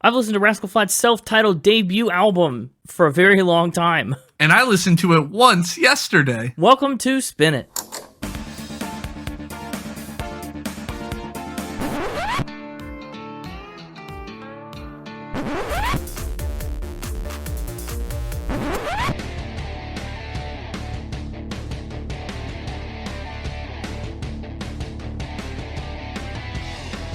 I've listened to Rascal Flatts' self-titled debut album for a very long time. And I listened to it once yesterday. Welcome to Spin It.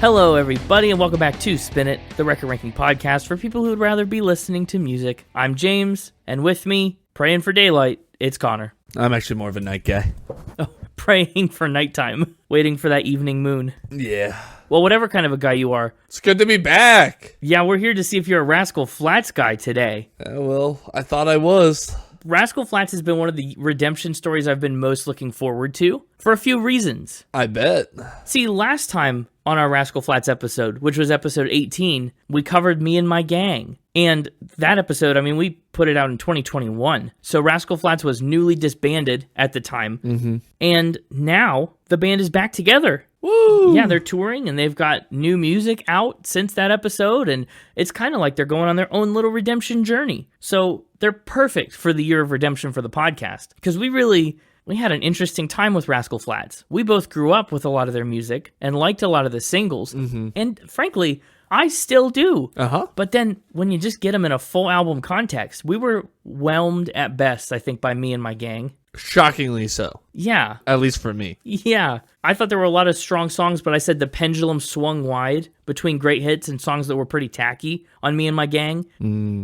Hello, everybody, and welcome back to Spin It, the record ranking podcast for people who would rather be listening to music. I'm James, and with me, praying for daylight, it's Connor. I'm actually more of a night guy. Oh, praying for nighttime, waiting for that evening moon. Yeah. Well, whatever kind of a guy you are. It's good to be back. Yeah, we're here to see if you're a Rascal Flatts guy today. Well, I thought I was. Rascal Flatts has been one of the redemption stories I've been most looking forward to, for a few reasons. I bet. See, last time on our Rascal Flatts episode, which was episode 18, we covered Me and My Gang. And that episode, we put it out in 2021. So Rascal Flatts was newly disbanded at the time. Mm-hmm. And now the band is back together. Woo! Yeah, they're touring and they've got new music out since that episode. And it's kind of like they're going on their own little redemption journey. So they're perfect for the year of redemption for the podcast. Because we had an interesting time with Rascal Flatts. We both grew up with a lot of their music and liked a lot of the singles. Mm-hmm. And frankly, I still do. Uh-huh. But then when you just get them in a full album context, we were whelmed at best, I think, by Me and My Gang. Shockingly so. Yeah. At least for me. Yeah. I thought there were a lot of strong songs, but I said the pendulum swung wide between great hits and songs that were pretty tacky on Me and My Gang.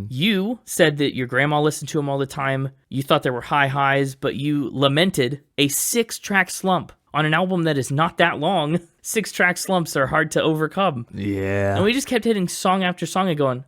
You said that your grandma listened to them all the time. You thought there were high highs, but you lamented a 6-track slump on an album that is not that long. 6-track slumps are hard to overcome. Yeah. And we just kept hitting song after song and going,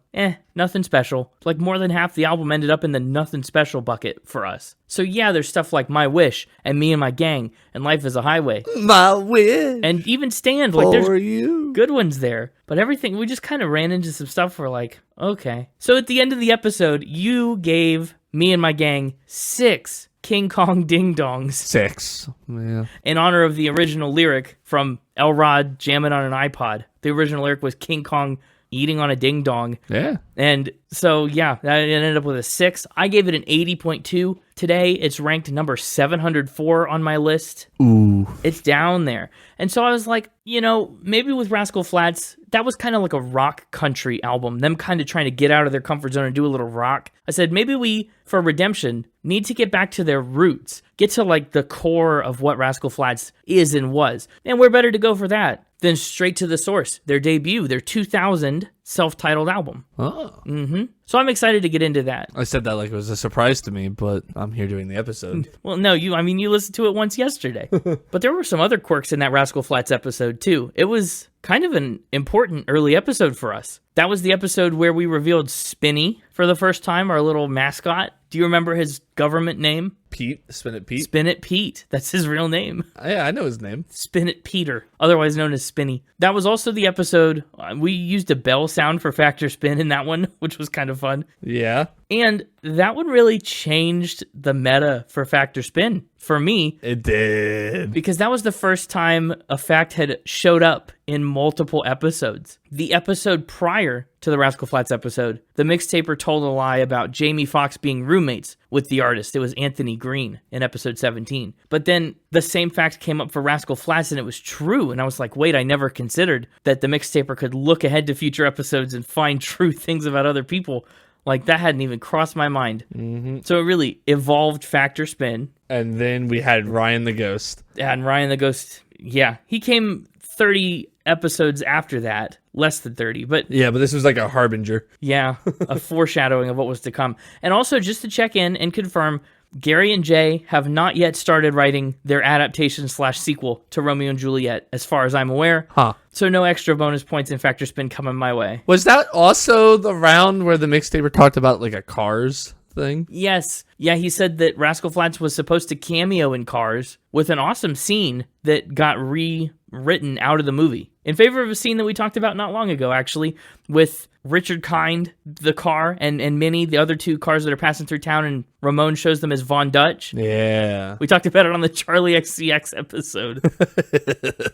nothing special. Like more than half the album ended up in the nothing special bucket for us. So yeah, there's stuff like My Wish and Me and My Gang and Life is a Highway. My wish. And even Stand. Like there's you. good ones there. But everything, we just kind of ran into some stuff where like, okay. So at the end of the episode, you gave Me and My Gang 6 King Kong Ding Dongs. 6. Yeah. In honor of the original lyric from Elrod jamming on an iPod. The original lyric was King Kong eating on a ding dong. Yeah. And so, yeah, that ended up with a 6. I gave it an 80.2. Today, it's ranked number 704 on my list. Ooh. It's down there. And so I was like, maybe with Rascal Flatts, that was kind of like a rock country album, them kind of trying to get out of their comfort zone and do a little rock. I said, maybe we, for redemption, need to get back to their roots, get to like the core of what Rascal Flatts is and was. And we're better to go for that than straight to the source, their debut, their 2000 self-titled album. Oh. Mm-hmm. So I'm excited to get into that. I said that like it was a surprise to me, but I'm here doing the episode. Well, no, you listened to it once yesterday. But there were some other quirks in that Rascal Flatts episode, too. It was kind of an important early episode for us. That was the episode where we revealed Spinny for the first time, our little mascot. Do you remember his government name? Pete? Spin It Pete? Spin It Pete. That's his real name. Yeah, I know his name. Spin It Peter, otherwise known as Spinny. That was also the episode, we used a bell sound for Factor Spin in that one, which was kind of fun. Yeah. And that one really changed the meta for Factor Spin for me. It did. Because that was the first time a fact had showed up in multiple episodes. The episode prior to the Rascal Flatts episode, the Mixtaper told a lie about Jamie Foxx being roommates with the artist. It was Anthony Green in episode 17. But then the same fact came up for Rascal Flatts and it was true. And I was like, wait, I never considered that the Mixtaper could look ahead to future episodes and find true things about other people. Like, that hadn't even crossed my mind. Mm-hmm. So it really evolved Factor Spin. And then we had Ryan the Ghost. And Ryan the Ghost, yeah. He came 30 episodes after that. Less than 30, but... Yeah, but this was like a harbinger. Yeah, a foreshadowing of what was to come. And also, just to check in and confirm, Gary and Jay have not yet started writing their adaptation/sequel to Romeo and Juliet, as far as I'm aware. Huh. So no extra bonus points in Factor Spin coming my way. Was that also the round where the Mixtaper talked about like a Cars thing? Yes. Yeah, he said that Rascal Flatts was supposed to cameo in Cars with an awesome scene that got rewritten out of the movie in favor of a scene that we talked about not long ago, actually, with Richard Kind, the car, and Minnie, the other two cars that are passing through town, and Ramon shows them as Von Dutch. Yeah. We talked about it on the Charlie XCX episode.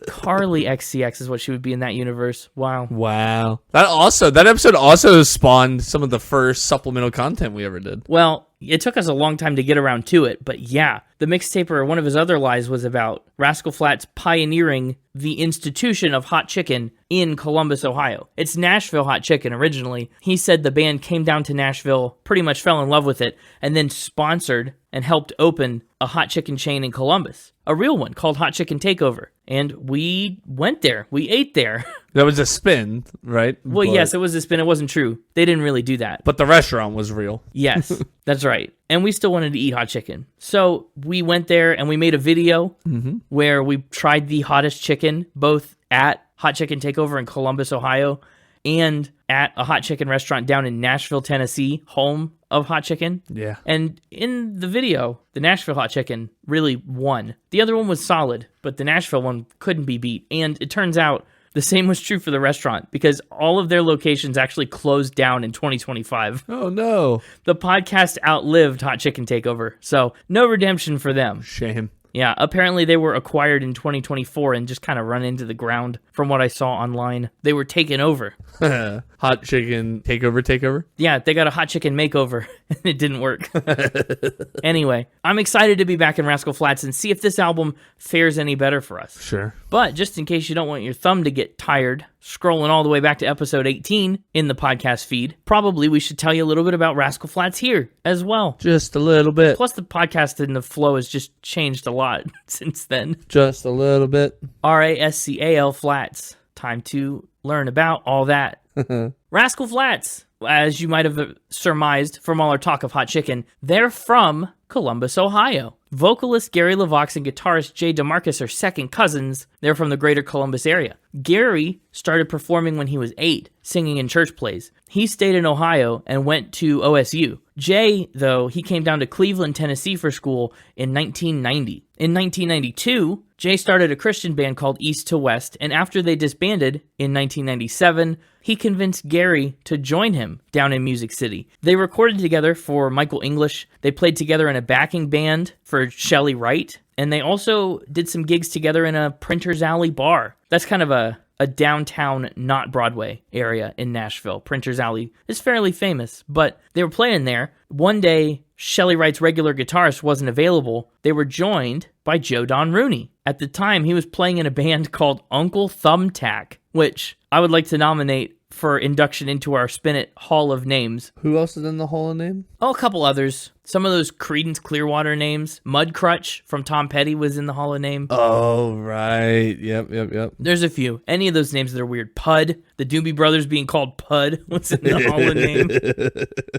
Carly XCX is what she would be in that universe. Wow. That episode also spawned some of the first supplemental content we ever did. Well, it took us a long time to get around to it, but yeah, the Mixtaper, one of his other lies was about Rascal Flatts pioneering the institution of hot chicken in Columbus, Ohio. It's Nashville hot chicken originally. He said the band came down to Nashville, pretty much fell in love with it, and then sponsored and helped open a hot chicken chain in Columbus, a real one called Hot Chicken Takeover. And we went there. We ate there. That was a spin, right? Well, yes, it was a spin. It wasn't true. They didn't really do that. But the restaurant was real. Yes, that's right. And we still wanted to eat hot chicken. So we went there and we made a video where we tried the hottest chicken, both at Hot Chicken Takeover in Columbus, Ohio, and at a hot chicken restaurant down in Nashville, Tennessee, home of hot chicken. Yeah. And in the video, the Nashville hot chicken really won. The other one was solid, but the Nashville one couldn't be beat. And it turns out the same was true for the restaurant because all of their locations actually closed down in 2025. Oh, no. The podcast outlived Hot Chicken Takeover, so no redemption for them. Shame. Yeah, apparently they were acquired in 2024 and just kind of run into the ground from what I saw online. They were taken over. Hot Chicken Takeover? Yeah, they got a hot chicken makeover and it didn't work. Anyway, I'm excited to be back in Rascal Flatts and see if this album fares any better for us. Sure. But just in case you don't want your thumb to get tired, scrolling all the way back to episode 18 in the podcast feed, probably we should tell you a little bit about Rascal Flatts here as well. Just a little bit. Plus the podcast and the flow has just changed a lot since then. Just a little bit. RASCAL Flats. Time to learn about all that. Rascal Flatts, as you might have surmised from all our talk of hot chicken, they're from Columbus, Ohio. Vocalist Gary LaVox and guitarist Jay DeMarcus are second cousins. They're from the greater Columbus area. Gary started performing when he was 8, singing in church plays. He stayed in Ohio and went to OSU. Jay, though, he came down to Cleveland, Tennessee for school in 1990. In 1992, Jay started a Christian band called East to West, and after they disbanded in 1997, he convinced Gary to join him down in Music City. They recorded together for Michael English. They played together in a backing band for Shelley Wright, and they also did some gigs together in a Printer's Alley bar. That's kind of a downtown, not Broadway area in Nashville. Printer's Alley is fairly famous, but they were playing there. One day, Shelley Wright's regular guitarist wasn't available. They were joined by Joe Don Rooney. At the time, he was playing in a band called Uncle Thumbtack, which I would like to nominate for induction into our Spin It Hall of Names. Who else is in the Hall of Name? Oh, a couple others. Some of those Creedence Clearwater names. Mudcrutch from Tom Petty was in the Hall of Name. Oh, right. Yep. There's a few. Any of those names that are weird. Pud, the Doobie Brothers being called Pud was in the Hall of Name.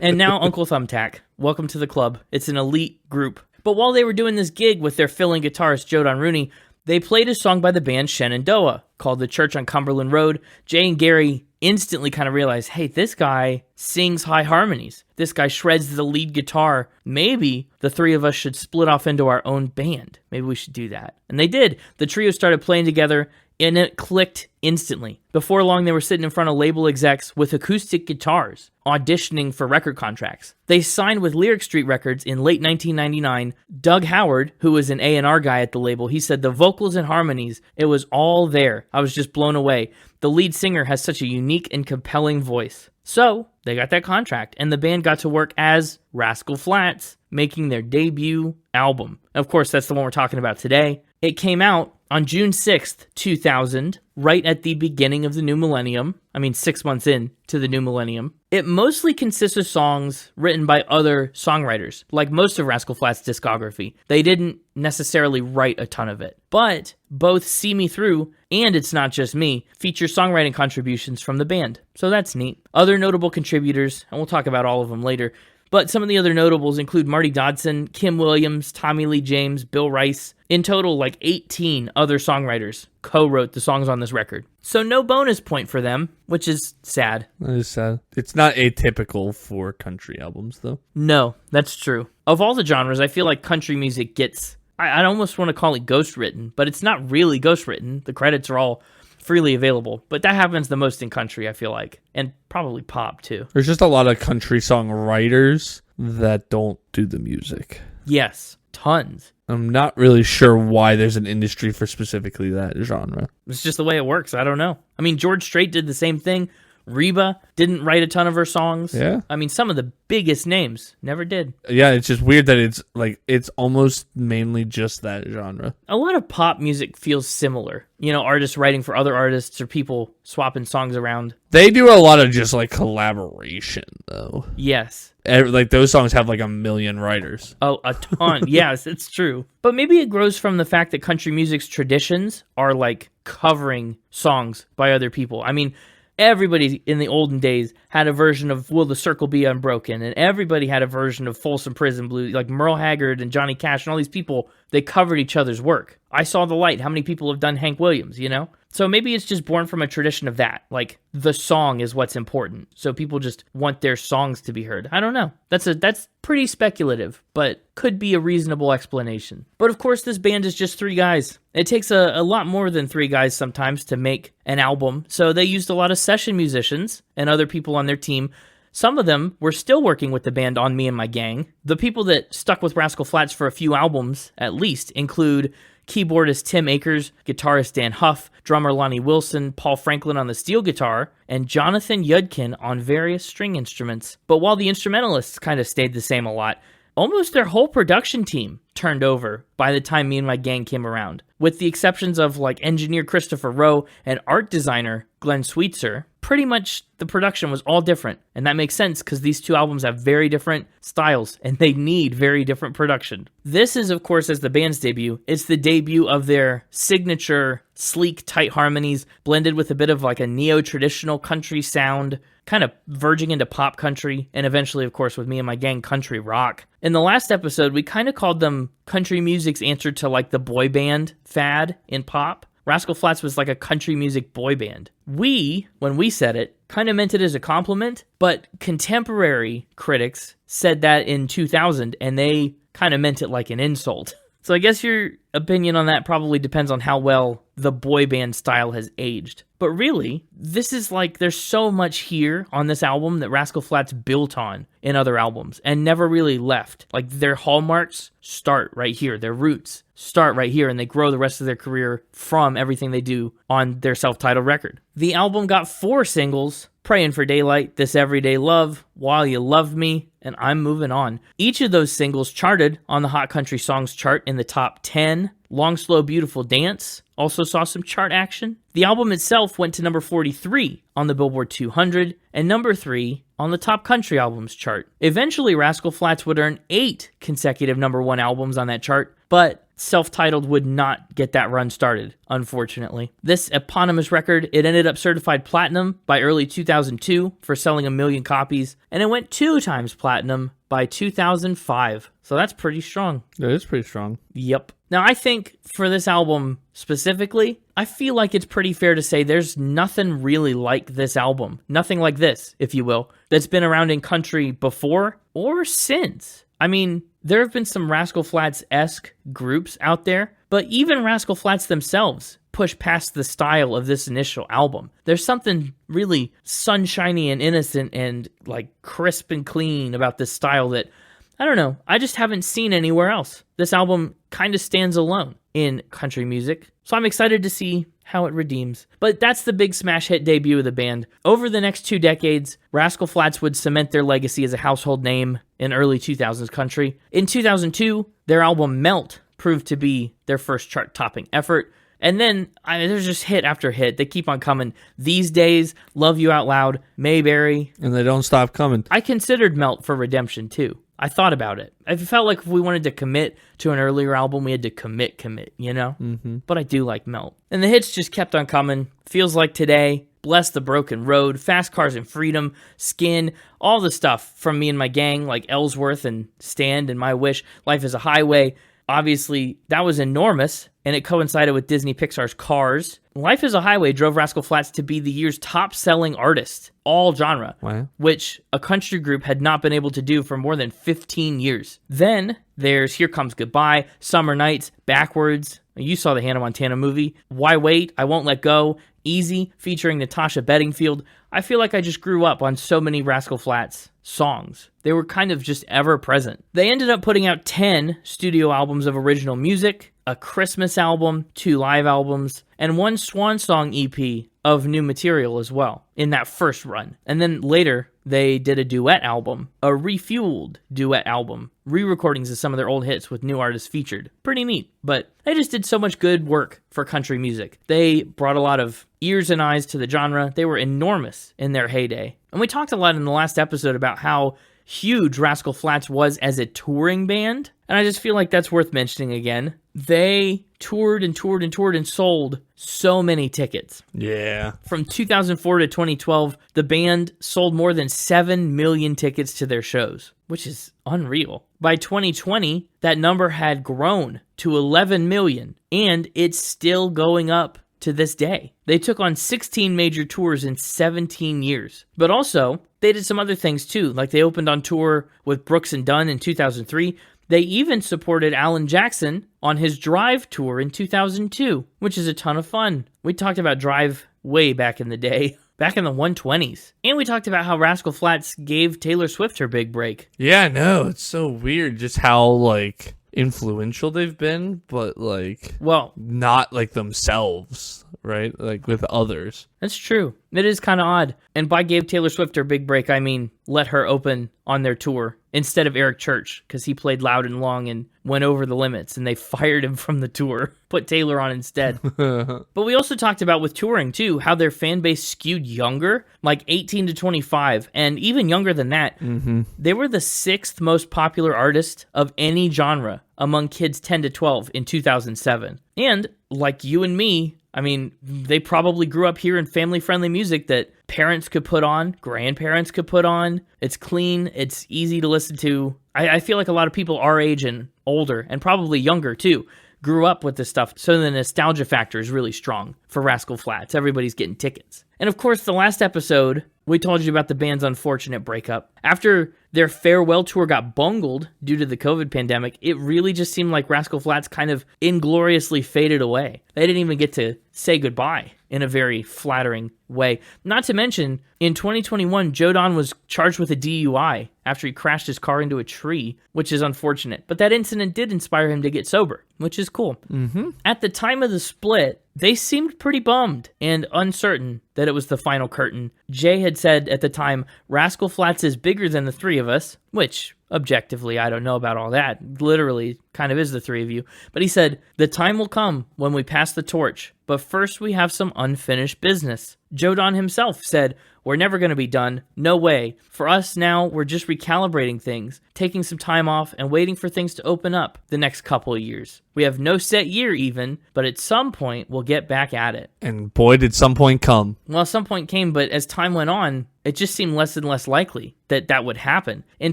And now Uncle Thumbtack. Welcome to the club. It's an elite group. But while they were doing this gig with their fill-in guitarist Joe Don Rooney, they played a song by the band Shenandoah called The Church on Cumberland Road. Jay and Gary instantly kind of realized, hey, this guy sings high harmonies. This guy shreds the lead guitar. Maybe the three of us should split off into our own band. Maybe we should do that. And they did. The trio started playing together, and it clicked instantly. Before long, they were sitting in front of label execs with acoustic guitars, auditioning for record contracts. They signed with Lyric Street Records in late 1999. Doug Howard, who was an A&R guy at the label, he said, the vocals and harmonies, it was all there. I was just blown away. The lead singer has such a unique and compelling voice. So they got that contract, and the band got to work as Rascal Flatts, making their debut album. Of course, that's the one we're talking about today. It came out on June 6th, 2000, right at the beginning of the new millennium. 6 months in to the new millennium. It mostly consists of songs written by other songwriters, like most of Rascal Flatts' discography. They didn't necessarily write a ton of it. But both See Me Through and It's Not Just Me feature songwriting contributions from the band. So that's neat. Other notable contributors, and we'll talk about all of them later, but some of the other notables include Marty Dodson, Kim Williams, Tommy Lee James, Bill Rice. In total, 18 other songwriters co-wrote the songs on this record. So no bonus point for them, which is sad. That is sad. It's not atypical for country albums, though. No, that's true. Of all the genres, I feel like country music gets... I almost want to call it ghost-written, but it's not really ghost-written. The credits are all freely available. But that happens the most in country, I feel like, and probably pop too. There's just a lot of country song writers that don't do the music. Yes, tons. I'm not really sure why there's an industry for specifically that genre. It's just the way it works. I don't know. I mean, George Strait did the same thing. Reba didn't write a ton of her songs. Yeah. I mean, some of the biggest names never did. Yeah, it's just weird that it's almost mainly just that genre. A lot of pop music feels similar. You know, artists writing for other artists or people swapping songs around. They do a lot of just like collaboration though. Yes. Like those songs have like a million writers. Oh, a ton. Yes, it's true. But maybe it grows from the fact that country music's traditions are like covering songs by other people. I mean, everybody in the olden days had a version of Will the Circle Be Unbroken, and everybody had a version of Folsom Prison Blues, like Merle Haggard and Johnny Cash and all these people, they covered each other's work. I Saw the Light. How many people have done Hank Williams, you know? So maybe it's just born from a tradition of that. Like, the song is what's important. So people just want their songs to be heard. I don't know. That's pretty speculative, but could be a reasonable explanation. But of course, this band is just 3 guys. It takes a lot more than 3 guys sometimes to make an album. So they used a lot of session musicians and other people on their team. Some of them were still working with the band on Me and My Gang. The people that stuck with Rascal Flatts for a few albums, at least, include keyboardist Tim Akers, guitarist Dan Huff, drummer Lonnie Wilson, Paul Franklin on the steel guitar, and Jonathan Yudkin on various string instruments. But while the instrumentalists kind of stayed the same a lot, almost their whole production team turned over by the time Me and My Gang came around. With the exceptions of like engineer Christopher Rowe and art designer Glenn Sweetser, pretty much the production was all different. And that makes sense because these 2 albums have very different styles and they need very different production. This is, of course, as the band's debut. It's the debut of their signature sleek, tight harmonies blended with a bit of like a neo-traditional country sound, kind of verging into pop country, and eventually, of course, with Me and My Gang, country rock. In the last episode, we kind of called them country music's answer to like the boy band fad in pop. Rascal Flatts was like a country music boy band. We, when we said it, kind of meant it as a compliment, but contemporary critics said that in 2000, and they kind of meant it like an insult. So I guess your opinion on that probably depends on how well the boy band style has aged. But really, this is like, there's so much here on this album that Rascal Flatts built on in other albums and never really left. Like, their hallmarks start right here. Their roots start right here, and they grow the rest of their career from everything they do on their self-titled record. The album got 4 singles: Prayin For Daylight, This Everyday Love, While You Love Me, and I'm Movin On. Each of those singles charted on the Hot Country Songs chart in the top 10. Long Slow Beautiful Dance also saw some chart action. The album itself went to number 43 on the Billboard 200 and number 3 on the Top Country Albums chart. Eventually, Rascal Flatts would earn 8 consecutive number 1 albums on that chart, but self-titled would not get that run started, unfortunately. This eponymous record, it ended up certified platinum by early 2002 for selling 1 million copies, and it went 2 times platinum by 2005. So that's pretty strong. That is pretty strong. Yep. Now, I think for this album specifically, I feel like it's pretty fair to say there's nothing really like this album. Nothing like this, if you will, that's been around in country before or since. I mean, there have been some Rascal Flatts-esque groups out there, but even Rascal Flatts themselves push past the style of this initial album. There's something really sunshiny and innocent and like crisp and clean about this style that, I don't know, I just haven't seen anywhere else. This album kind of stands alone in country music, so I'm excited to see how it redeems. But that's the big smash hit debut of the band. Over the next 2 decades, Rascal Flatts would cement their legacy as a household name in early 2000s country. In 2002, their album Melt proved to be their first chart-topping effort. And then there's just hit after hit. They keep on coming. These Days, Love You Out Loud, Mayberry. And they don't stop coming. I considered Melt for redemption, too. I thought about it. I felt like if we wanted to commit to an earlier album, we had to commit, you know? Mm-hmm. But I do like Melt. And the hits just kept on coming. Feels Like Today, Bless the Broken Road, Fast Cars and Freedom, Skin, all the stuff from Me and My Gang, like Ellsworth and Stand and My Wish, Life is a Highway. Obviously, that was enormous, and it coincided with Disney Pixar's Cars. Life is a Highway drove Rascal Flatts to be the year's top-selling artist, all genre, wow, which a country group had not been able to do for more than 15 years. Then there's Here Comes Goodbye, Summer Nights, Backwards. You saw the Hannah Montana movie. Why Wait, I Won't Let Go, Easy, featuring Natasha Bedingfield. I feel like I just grew up on so many Rascal Flatts songs. They were kind of just ever present. They ended up putting out 10 studio albums of original music, a Christmas album, 2 live albums, and 1 swan song EP of new material as well in that first run. And then later, they did a duet album, a refueled duet album, re-recordings of some of their old hits with new artists featured. Pretty neat, but they just did so much good work for country music. They brought a lot of ears and eyes to the genre. They were enormous in their heyday. And we talked a lot in the last episode about how huge Rascal Flatts was as a touring band, and I just feel like that's worth mentioning again. They toured and toured and toured and sold so many tickets. Yeah. From 2004 to 2012, the band sold more than 7 million tickets to their shows, which is unreal. By 2020, that number had grown to 11 million, and it's still going up to this day. They took on 16 major tours in 17 years. But also, they did some other things too, like they opened on tour with Brooks and Dunn in 2003. They even supported Alan Jackson on his Drive tour in 2002, which is a ton of fun. We talked about Drive way back in the day, back in the 120s. And we talked about how Rascal Flatts gave Taylor Swift her big break. Yeah, no, it's so weird just how, like, influential they've been, but, like, well, not, like, themselves, right? Like, with others. That's true. It is kind of odd. And by gave Taylor Swift her big break, I mean let her open on their tour instead of Eric Church, because he played loud and long and went over the limits, and they fired him from the tour, put Taylor on instead. But we also talked about with touring, too, how their fan base skewed younger, like 18 to 25, and even younger than that. Mm-hmm. They were the 6th most popular artist of any genre among kids 10 to 12 in 2007. And, like you and me, I mean, they probably grew up hearing family-friendly music that parents could put on, grandparents could put on. It's clean, it's easy to listen to. I feel like a lot of people our age and older, and probably younger too, grew up with this stuff, so the nostalgia factor is really strong for Rascal Flatts. Everybody's getting tickets. And of course, the last episode, we told you about the band's unfortunate breakup. After their farewell tour got bungled due to the COVID pandemic, it really just seemed like Rascal Flatts kind of ingloriously faded away. They didn't even get to say goodbye in a very flattering way. Not to mention, in 2021, Joe Don was charged with a DUI after he crashed his car into a tree, which is unfortunate. But that incident did inspire him to get sober, which is cool. Mm-hmm. At the time of the split, they seemed pretty bummed and uncertain that it was the final curtain. Jay had said at the time, Rascal Flatts is bigger than the three of us, which objectively, I don't know about all that. Literally, kind of is the three of you. But he said, the time will come when we pass the torch, but first we have some unfinished business. Joe Don himself said, we're never going to be done. No way. For us now, we're just recalibrating things, taking some time off and waiting for things to open up the next couple of years. We have no set year even, but at some point, we'll get back at it. And boy, did some point come. Well, some point came, but as time went on, it just seemed less and less likely that that would happen. In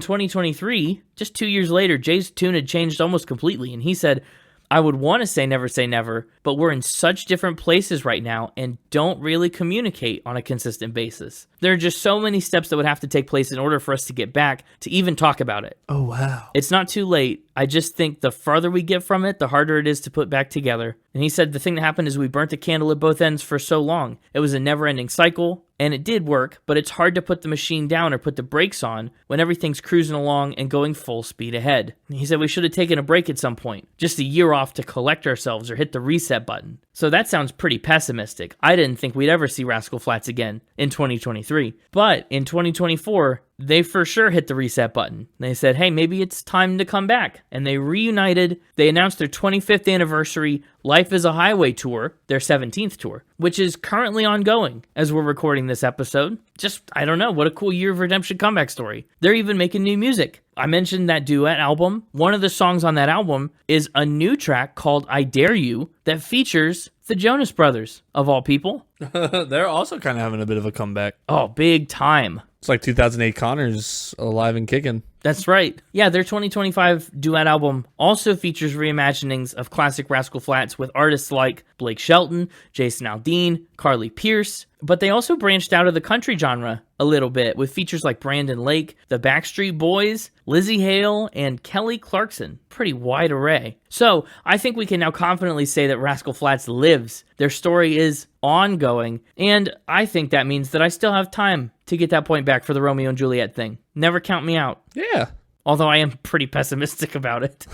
2023, just 2 years later, Jay's tune had changed almost completely, and he said, I would want to say never, but we're in such different places right now and don't really communicate on a consistent basis. There are just so many steps that would have to take place in order for us to get back to even talk about it. Oh, wow. It's not too late. I just think the farther we get from it, the harder it is to put back together. And he said the thing that happened is we burnt the candle at both ends for so long. It was a never-ending cycle, and it did work, but it's hard to put the machine down or put the brakes on when everything's cruising along and going full speed ahead. He said we should have taken a break at some point, just a year off to collect ourselves or hit the reset button. So that sounds pretty pessimistic. I didn't think we'd ever see Rascal Flatts again in 2023. But in 2024, they for sure hit the reset button. They said, hey, maybe it's time to come back. And they reunited. They announced their 25th anniversary Life is a Highway tour, their 17th tour, which is currently ongoing as we're recording this episode. Just, I don't know, what a cool year of redemption comeback story. They're even making new music. I mentioned that duet album. One of the songs on that album is a new track called I Dare You that features the Jonas Brothers, of all people. They're also kind of having a bit of a comeback. Oh, big time. It's like 2008 Connor's alive and kicking. That's right. Yeah, their 2025 duet album also features reimaginings of classic Rascal Flatts with artists like Blake Shelton, Jason Aldean, Carly Pearce, but they also branched out of the country genre a little bit with features like Brandon Lake, the Backstreet Boys, Lizzie Hale, and Kelly Clarkson. Pretty wide array. So I think we can now confidently say that Rascal Flatts lives. Their story is ongoing. And I think that means that I still have time to get that point back for the Romeo and Juliet thing. Never count me out. Yeah. Although I am pretty pessimistic about it.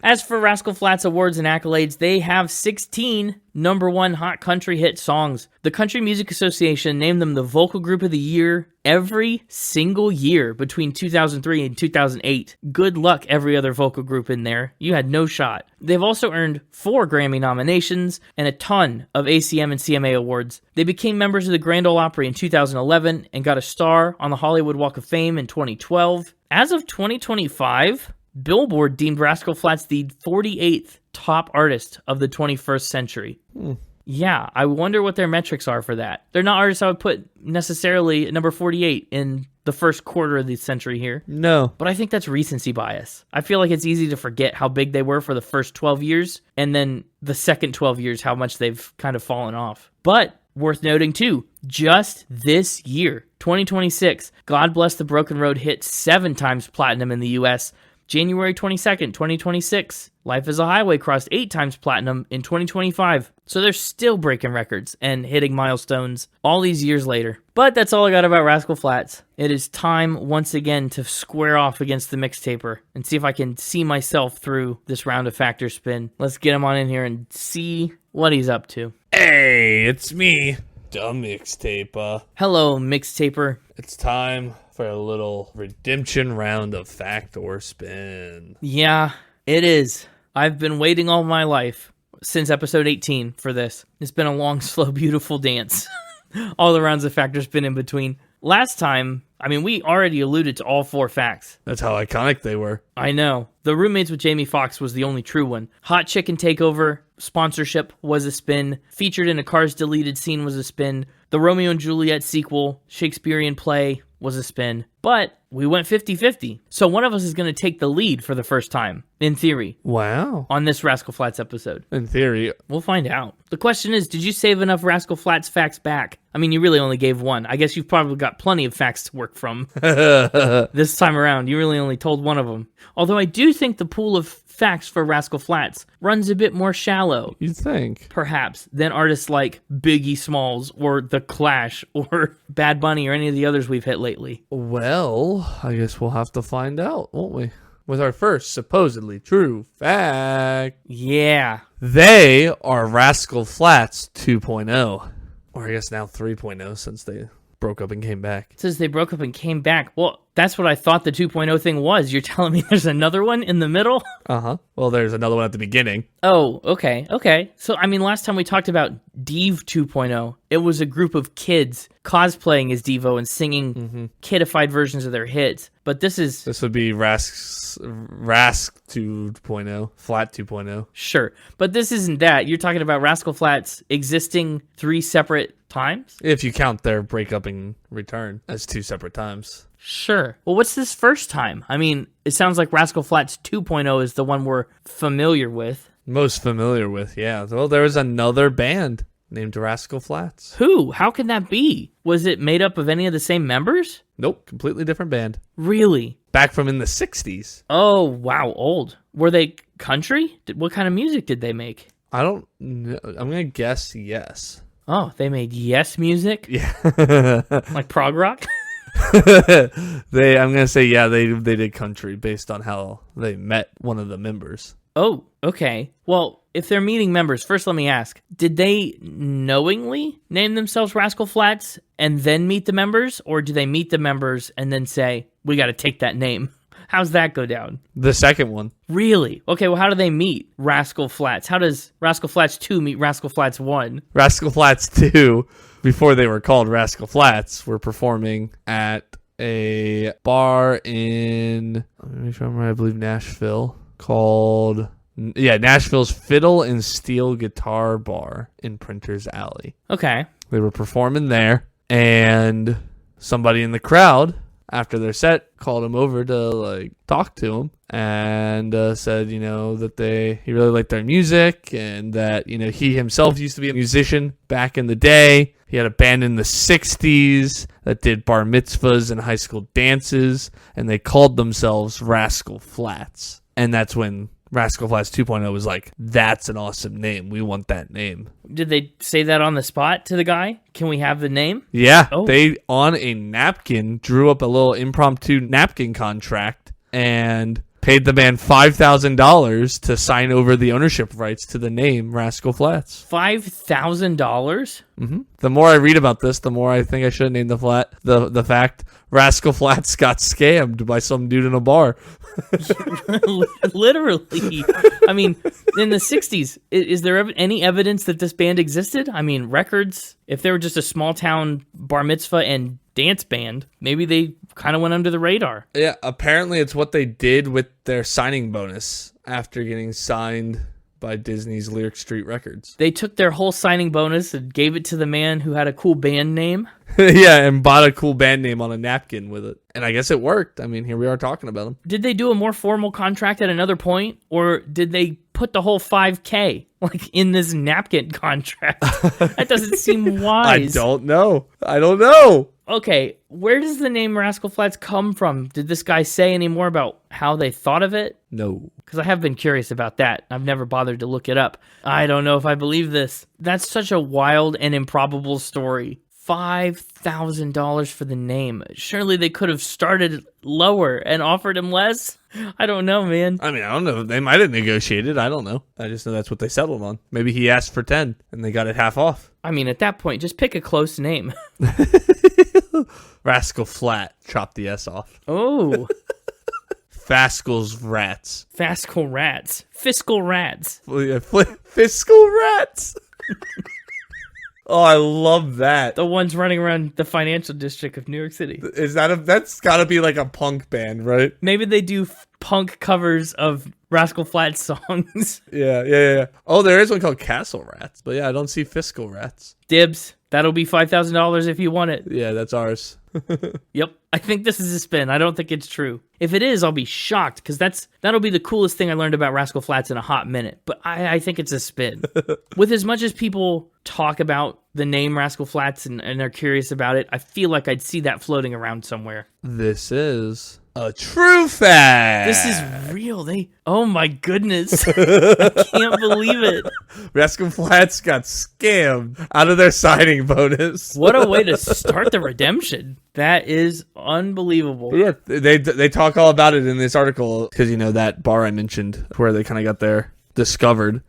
As for Rascal Flatts awards and accolades, they have 16 #1 hot country hit songs. The Country Music Association named them the Vocal Group of the Year every single year between 2003 and 2008. Good luck, every other vocal group in there. You had no shot. They've also earned 4 Grammy nominations and a ton of ACM and CMA awards. They became members of the Grand Ole Opry in 2011 and got a star on the Hollywood Walk of Fame in 2012. As of 2025, Billboard deemed Rascal Flatts the 48th top artist of the 21st century. Yeah, I wonder what their metrics are for that. They're not artists I would put necessarily at number 48 in the first quarter of the century here. No. But I think that's recency bias. I feel like it's easy to forget how big they were for the first 12 years, and then the second 12 years, how much they've kind of fallen off. But worth noting too, just this year, 2026, God Bless the Broken Road hit 7 times platinum in the US. January 22nd, 2026, Life is a Highway crossed 8 times platinum in 2025. So they're still breaking records and hitting milestones all these years later. But that's all I got about Rascal Flatts. It is time once again to square off against the Mixtaper and see if I can see myself through this round of Factor Spin. Let's get him on in here and see what he's up to. Hey, it's me, the Mixtaper. Hello, Mixtaper. It's time for a little redemption round of Factor Spin. Yeah, it is. I've been waiting all my life since episode 18 for this. It's been a long, slow, beautiful dance. All the rounds of Factor Spin in between. Last time, we already alluded to all 4 facts. That's how iconic they were. I know. The Roommates with Jamie Foxx was the only true one. Hot Chicken Takeover sponsorship was a spin. Featured in a Cars deleted scene was a spin. The Romeo and Juliet sequel, Shakespearean play, was a spin. But we went 50-50. So one of us is going to take the lead for the first time, in theory. Wow. On this Rascal Flatts episode. In theory. We'll find out. The question is, did you save enough Rascal Flatts facts back? You really only gave one. I guess you've probably got plenty of facts to work from. This time around, you really only told one of them. Although I do think the pool of facts for Rascal Flatts runs a bit more shallow. You think? Perhaps, than artists like Biggie Smalls or The Clash or Bad Bunny or any of the others we've hit lately. Well, I guess we'll have to find out, won't we? With our first supposedly true fact. Yeah. They are Rascal Flatts 2.0. Or I guess now 3.0 since they broke up and came back. It says they broke up and came back. Well, that's what I thought the 2.0 thing was. You're telling me there's another one in the middle? Uh-huh. Well, there's another one at the beginning. Oh, okay. So, last time we talked about Div 2.0, it was a group of kids cosplaying as Devo and singing kidified versions of their hits. But this would be Rask 2.0, Flat 2.0. Sure. But this isn't that. You're talking about Rascal Flatts existing 3 separate times? If you count their breakup and return as 2 separate times. Sure. Well, what's this first time? It sounds like Rascal Flatts 2.0 is the one we're familiar with. Most familiar with, yeah. Well, there was another band named Rascal Flatts. Who? How can that be? Was it made up of any of the same members? Nope, completely different band. Really? Back from in the 60s. Oh, wow, old. Were they country? What kind of music did they make? I don't know. I'm going to guess yes. Oh, they made yes music? Yeah. Like prog rock? I'm gonna say yeah, they did country based on how they met one of the members. Oh, okay. Well, if they're meeting members, first let me ask, did they knowingly name themselves Rascal Flatts and then meet the members, or do they meet the members and then say, we got to take that name? How's that go down? The second one. Really? Okay, well, how do they meet Rascal Flatts? How does Rascal Flatts 2 meet Rascal Flatts 1? Rascal Flatts 2, before they were called Rascal Flatts, were performing at a bar in, let me make sure I'm right, I believe Nashville, called, Nashville's Fiddle and Steel Guitar Bar in Printer's Alley. Okay. They were performing there, and somebody in the crowd, after their set, called him over to talk to him and said, that he really liked their music and that, he himself used to be a musician back in the day. He had a band in the 60s that did bar mitzvahs and high school dances, and they called themselves Rascal Flatts. And that's when Rascal Flatts 2.0 was like, that's an awesome name. We want that name. Did they say that on the spot to the guy? Can we have the name? Yeah. Oh. They, on a napkin, drew up a little impromptu napkin contract and paid the man $5,000 to sign over the ownership rights to the name Rascal Flatts. $5,000? Mm-hmm. The more I read about this, the more I think I should name the fact Rascal Flatts got scammed by some dude in a bar. Literally. I mean, in the 60s, is there any evidence that this band existed? I mean, records, if they were just a small town bar mitzvah and dance band, maybe they kind of went under the radar. Yeah, apparently it's what they did with their signing bonus after getting signed by Disney's Lyric Street Records. They took their whole signing bonus and gave it to the man who had a cool band name. Yeah, and bought a cool band name on a napkin with it. And I guess it worked. I mean, here we are talking about them. Did they do a more formal contract at another point, or did they put the whole $5,000 like in this napkin contract? That doesn't seem wise. I don't know. Okay, where does the name Rascal Flatts come from? Did this guy say any more about how they thought of it? No. Because I have been curious about that. I've never bothered to look it up. I don't know if I believe this. That's such a wild and improbable story. $5,000 for the name. Surely they could have started lower and offered him less. I don't know, man. I mean, I don't know. They might have negotiated. I don't know. I just know that's what they settled on. Maybe he asked for 10 and they got it half off. I mean, at that point, just pick a close name. Rascal Flat. Chop the S off. Oh. Fascal's Rats. Fascal Rats. Fiscal Rats. Fiscal Rats. Oh, I love that. The ones running around the financial district of New York City. That's got to be like a punk band, right? Maybe they do punk covers of Rascal Flatts songs. Yeah. Oh, there is one called Castle Rats, but yeah, I don't see Fiscal Rats. Dibs. That'll be $5,000 if you want it. Yeah, that's ours. Yep. I think this is a spin. I don't think it's true. If it is, I'll be shocked, because that'll be the coolest thing I learned about Rascal Flatts in a hot minute. But I think it's a spin. With as much as people talk about the name Rascal Flatts and are curious about it, I feel like I'd see that floating around somewhere. This is a true fact. This is real. Oh my goodness. I can't believe it. Rascal Flatts got scammed out of their signing bonus. What a way to start the redemption. That is unbelievable. Yeah, they talk all about it in this article, because, you know, that bar I mentioned where they kind of got their discovered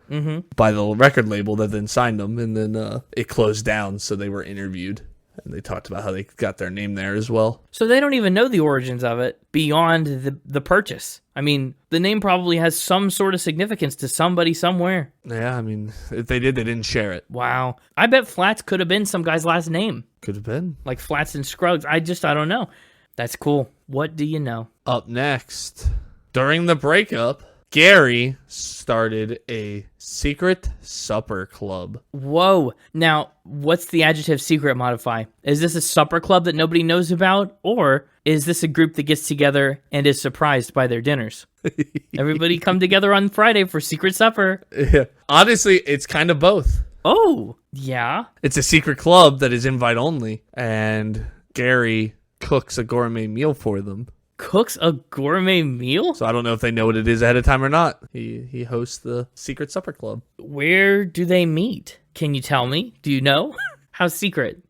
by the record label that then signed them, and then it closed down, so they were interviewed. And they talked about how they got their name there as well. So they don't even know the origins of it beyond the purchase. I mean, the name probably has some sort of significance to somebody somewhere. Yeah, I mean, if they did, they didn't share it. Wow. I bet Flatts could have been some guy's last name. Could have been. Like Flatts and Scruggs. I don't know. That's cool. What do you know? Up next, during the breakup, Gary started a secret supper club. Whoa. Now, what's the adjective secret modify? Is this a supper club that nobody knows about? Or is this a group that gets together and is surprised by their dinners? Everybody come together on Friday for secret supper. Yeah. Honestly, it's kind of both. Oh, yeah. It's a secret club that is invite only, and Gary cooks a gourmet meal for them. Cooks a gourmet meal? So I don't know if they know what it is ahead of time or not. He hosts the secret supper club. Where do they meet? Can you tell me? Do you know? How secret?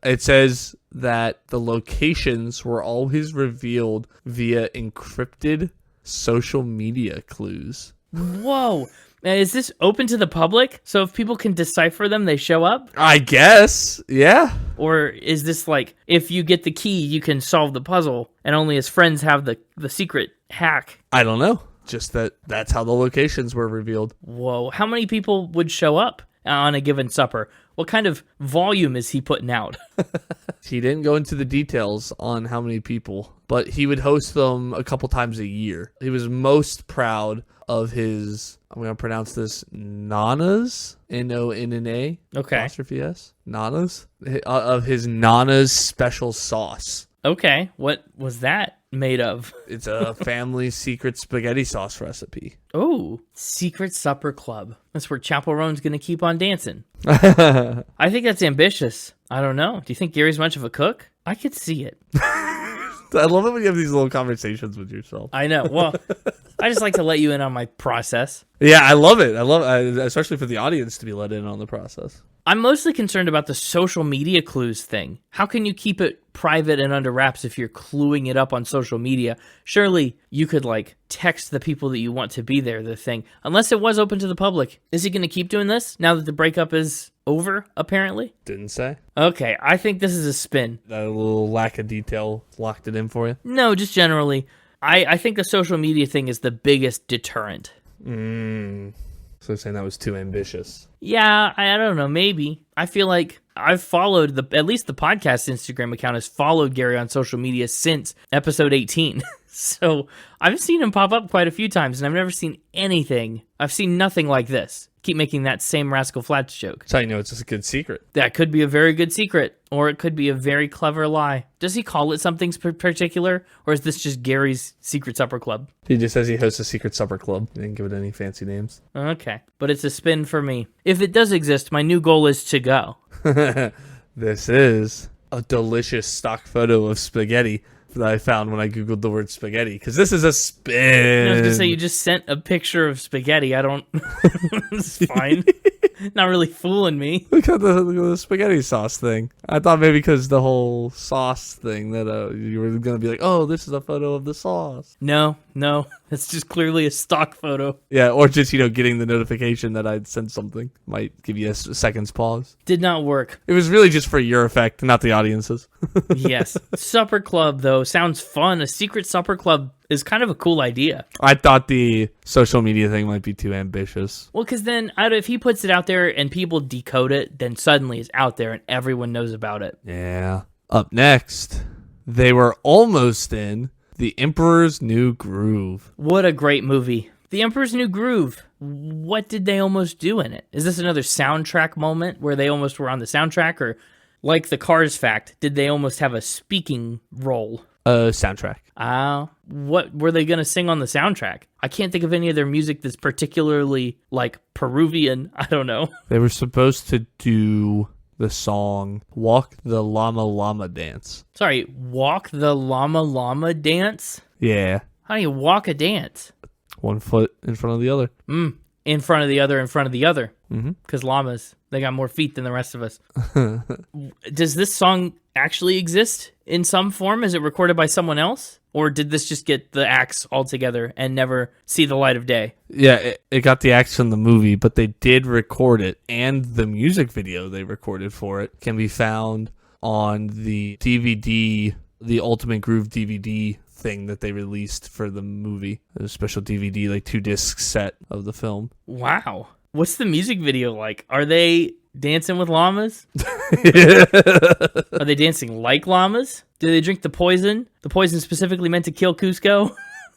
It says that the locations were always revealed via encrypted social media clues. Whoa. Is this open to the public? So if people can decipher them, they show up? I guess. Yeah. Or is this like, if you get the key, you can solve the puzzle, and only his friends have the secret hack? I don't know. Just that's how the locations were revealed. Whoa. How many people would show up on a given supper? What kind of volume is he putting out? He didn't go into the details on how many people, but he would host them a couple times a year. He was most proud of his, I'm going to pronounce this, Nana's, Nonna, okay, apostrophe S, Nana's, of his Nana's special sauce. Okay, what was that made of? It's a family secret spaghetti sauce recipe. Oh, secret supper club. That's where Chapel Roan's going to keep on dancing. I think that's ambitious. I don't know. Do you think Gary's much of a cook? I could see it. I love it when you have these little conversations with yourself. I know. Well, I just like to let you in on my process. Yeah, I love it. Especially for the audience to be let in on the process. I'm mostly concerned about the social media clues thing. How can you keep it private and under wraps if you're cluing it up on social media? Surely you could, like, text the people that you want to be there the thing. Unless it was open to the public. Is he going to keep doing this now that the breakup is over, apparently? Didn't say. Okay, I think this is a spin. That little lack of detail locked it in for you? No, just generally. I think the social media thing is the biggest deterrent. So you're saying that was too ambitious. Yeah, I don't know, maybe. I feel like I've followed, at least the podcast Instagram account has followed Gary on social media since episode 18. So I've seen him pop up quite a few times, and I've never seen anything. I've seen nothing like this. Keep making that same Rascal Flatts joke. That's how you know it's just a good secret. That could be a very good secret, or it could be a very clever lie. Does he call it something particular, or is this just Gary's secret supper club? He just says he hosts a secret supper club. He didn't give it any fancy names. Okay, but it's a spin for me. If it does exist, my new goal is to go. This is a delicious stock photo of spaghetti that I found when I Googled the word spaghetti, because this is a spin. I was going to say, you just sent a picture of spaghetti. I don't... It's fine. Not really fooling me. Look at the spaghetti sauce thing. I thought maybe because the whole sauce thing that you were going to be like, oh, this is a photo of the sauce. No. That's just clearly a stock photo. Yeah, or just, getting the notification that I'd sent something. Might give you a second's pause. Did not work. It was really just for your effect, not the audience's. Yes. Supper club, though, sounds fun. A secret supper club is kind of a cool idea. I thought the social media thing might be too ambitious. Well, because then if he puts it out there and people decode it, then suddenly it's out there and everyone knows about it. Yeah. Up next, they were almost in The Emperor's New Groove. What a great movie. The Emperor's New Groove. What did they almost do in it? Is this another soundtrack moment where they almost were on the soundtrack? Or like the Cars fact, did they almost have a speaking role? Soundtrack. What were they going to sing on the soundtrack? I can't think of any of their music that's particularly, like, Peruvian. I don't know. They were supposed to do the song Walk the Llama Llama Dance. Sorry, Walk the Llama Llama Dance? Yeah. How do you walk a dance? One foot in front of the other. In front of the other, in front of the other. Mm-hmm. Because llamas, they got more feet than the rest of us. Does this song actually exist in some form? Is it recorded by someone else? Or did this just get the axe all together and never see the light of day? Yeah, it got the axe from the movie, but they did record it. And the music video they recorded for it can be found on the DVD, the Ultimate Groove DVD thing that they released for the movie. A special DVD, like 2-disc set of the film. Wow. What's the music video like? Are they dancing with llamas? Are they dancing like llamas? Do they drink the poison? The poison specifically meant to kill Cusco?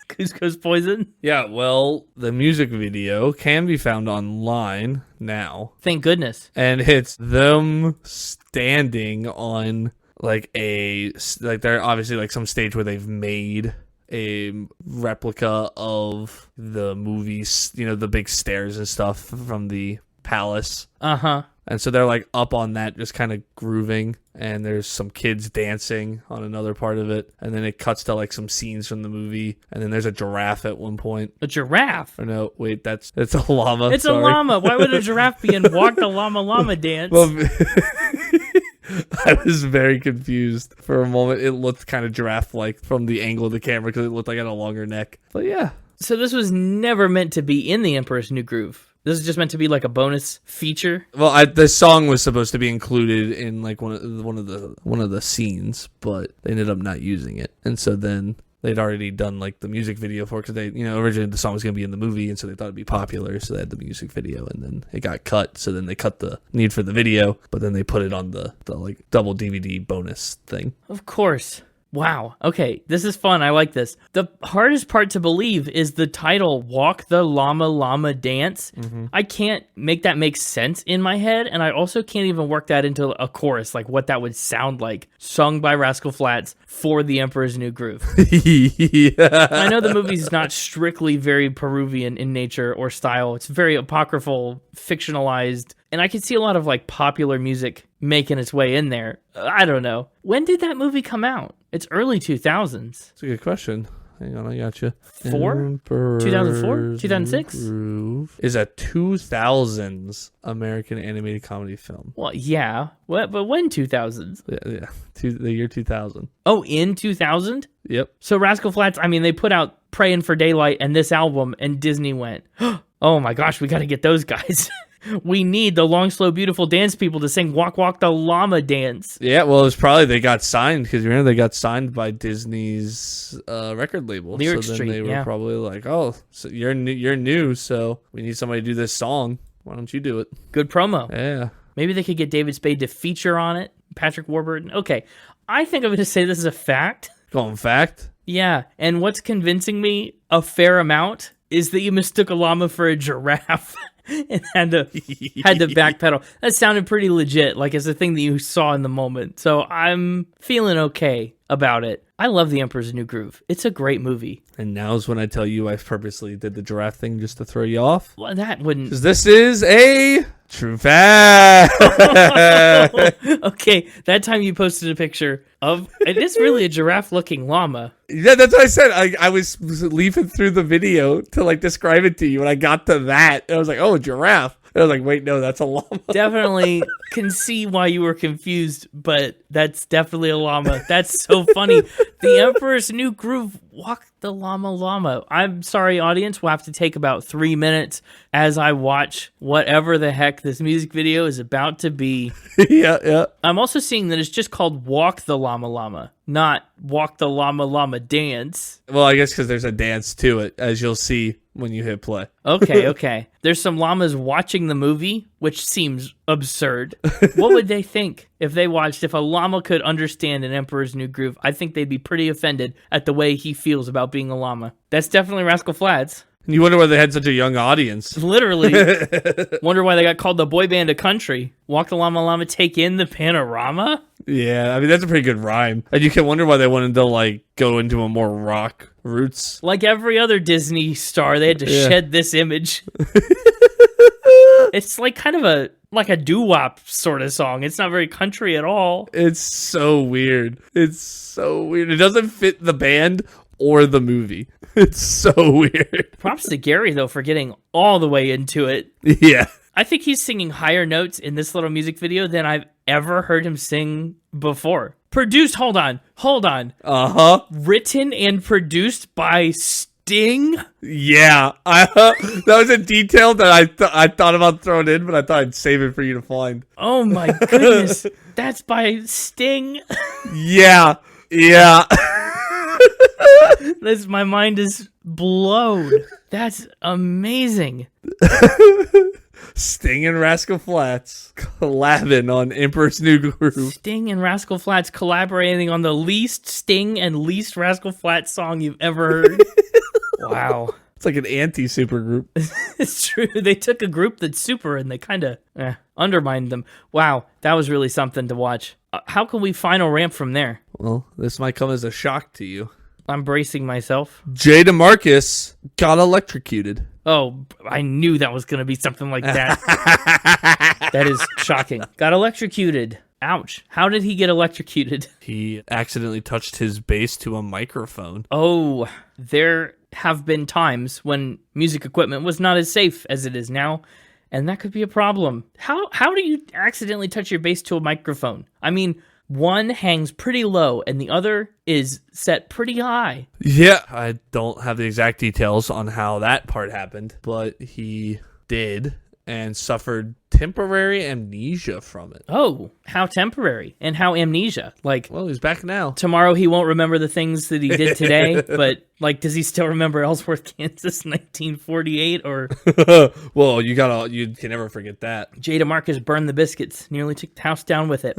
Cusco's poison? Yeah, well, the music video can be found online now. Thank goodness. And it's them standing on they're obviously like some stage where they've made a replica of the movies, the big stairs and stuff from the palace. Uh-huh. And so they're like up on that, just kind of grooving, and there's some kids dancing on another part of it, and then it cuts to like some scenes from the movie, and then there's a giraffe at one point. A giraffe? Or no, wait, it's a llama. It's sorry. A llama. Why would a giraffe be in Walk the Llama Llama Dance? Well, I was very confused for a moment. It looked kind of giraffe-like from the angle of the camera because it looked like it had a longer neck. But yeah. So this was never meant to be in The Emperor's New Groove. This is just meant to be like a bonus feature. Well, the song was supposed to be included in like one of the scenes, but they ended up not using it. And so then they'd already done like the music video for it because they, originally the song was going to be in the movie, and so they thought it'd be popular, so they had the music video, and then it got cut. So then they cut the need for the video, but then they put it on the like double DVD bonus thing. Of course. Wow. Okay, this is fun. I like this. The hardest part to believe is the title, Walk the Llama Llama Dance. Mm-hmm. I can't make that make sense in my head, and I also can't even work that into a chorus, like what that would sound like, sung by Rascal Flatts for The Emperor's New Groove. Yeah. I know the movie's not strictly very Peruvian in nature or style. It's very apocryphal, fictionalized, And I could see a lot of like popular music making its way in there. I don't know. When did that movie come out? It's early 2000s. That's a good question. Hang on, I got you. 2004? 2006? Groove is a 2000s American animated comedy film. Well, yeah. What? But when 2000s? Yeah. The year 2000. Oh, in 2000? Yep. So Rascal Flatts, I mean, they put out Prayin For Daylight and this album, and Disney went, oh my gosh, we got to get those guys. We need the long, slow, beautiful dance people to sing Walk, Walk the Llama dance. Yeah, well, it was probably they got signed because remember they got signed by Disney's record label. Lyric so then Street, they were probably like, oh, so you're new, so we need somebody to do this song. Why don't you do it? Good promo. Yeah. Maybe they could get David Spade to feature on it. Patrick Warburton. Okay, I think I'm going to say this is a fact. Going fact? Yeah, and what's convincing me a fair amount is that you mistook a llama for a giraffe. And had to backpedal. That sounded pretty legit, like it's a thing that you saw in the moment. So I'm feeling okay about it. I love The Emperor's New Groove. It's a great movie. And now's when I tell you I purposely did the giraffe thing just to throw you off. Well, that wouldn't... Because this is a true fact. Okay, that time you posted a picture of... It is really a giraffe-looking llama. Yeah, that's what I said. I was leafing through the video to like describe it to you, and I got to that, and I was like, "Oh, a giraffe." And I was like, "Wait, no, that's a llama." Definitely can see why you were confused, but that's definitely a llama. That's so funny. The Emperor's New Groove, Walk the Llama Llama. I'm sorry, audience. We'll have to take about 3 minutes as I watch whatever the heck this music video is about to be. Yeah. I'm also seeing that it's just called Walk the Llama Llama, not Walk the Llama Llama Dance. Well, I guess because there's a dance to it, as you'll see when you hit play. Okay. There's some llamas watching the movie, which seems absurd. What would they think if they watched, if a llama could understand an Emperor's New Groove? I think they'd be pretty offended at the way he feels about being a llama. That's definitely Rascal Flatts. And you wonder why they had such a young audience. Literally. Wonder why they got called the boy band of country. Walk the Llama Llama, take in the panorama? Yeah, I mean, that's a pretty good rhyme. And you can wonder why they wanted to, like, go into a more rock roots. Like every other Disney star, they had to shed this image. It's like kind of a doo-wop sort of song. It's not very country at all. It's so weird. It doesn't fit the band or the movie. It's so weird. Props to Gary, though, for getting all the way into it. Yeah. I think he's singing higher notes in this little music video than I've ever heard him sing before. Produced, hold on. Uh-huh. Written and produced by Sting? Yeah. That was a detail that I thought about throwing in, but I thought I'd save it for you to find. Oh my goodness. That's by Sting? Yeah. My mind is blown. That's amazing. Sting and Rascal Flatts collabing on Emperor's New Groove. Sting and Rascal Flatts collaborating on the least Sting and least Rascal Flatts song you've ever heard. Wow. It's like an anti-super group. It's true. They took a group that's super and they kind of undermined them. Wow, that was really something to watch. How can we final ramp from there? Well, this might come as a shock to you. I'm bracing myself. DeMarcus got electrocuted. Oh, I knew that was going to be something like that. That is shocking. Got electrocuted. Ouch. How did he get electrocuted? He accidentally touched his bass to a microphone. Oh, there have been times when music equipment was not as safe as it is now, and that could be a problem. How do you accidentally touch your bass to a microphone? I mean, one hangs pretty low and the other is set pretty high. Yeah, I don't have the exact details on how that part happened, but he did and suffered temporary amnesia from it. Oh, how temporary and how amnesia? Like, well, he's back now. Tomorrow he won't remember the things that he did today, but like, does he still remember Ellsworth, Kansas, 1948? Or well, you can never forget that. DeMarcus burned the biscuits, nearly took the house down with it.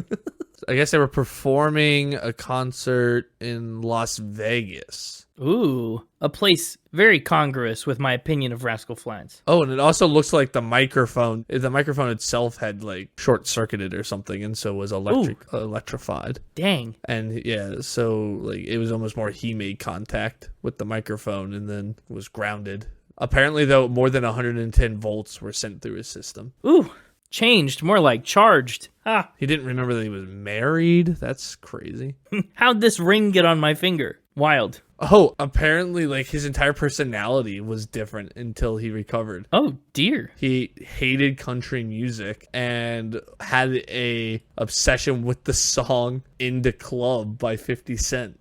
I guess they were performing a concert in Las Vegas. Ooh, a place very congruous with my opinion of Rascal Flatts. Oh, and it also looks like the microphone itself had like short-circuited or something, and so was electrified. Dang. And yeah, so like it was almost more he made contact with the microphone and then was grounded. Apparently, though, more than 110 volts were sent through his system. Ooh, Changed, more like charged. Ah, He didn't remember that he was married. That's crazy. how'd this ring get on my finger? Wild. Oh, apparently, like, his entire personality was different until he recovered. Oh, dear. He hated country music and had a obsession with the song "In the Club" by 50 Cent.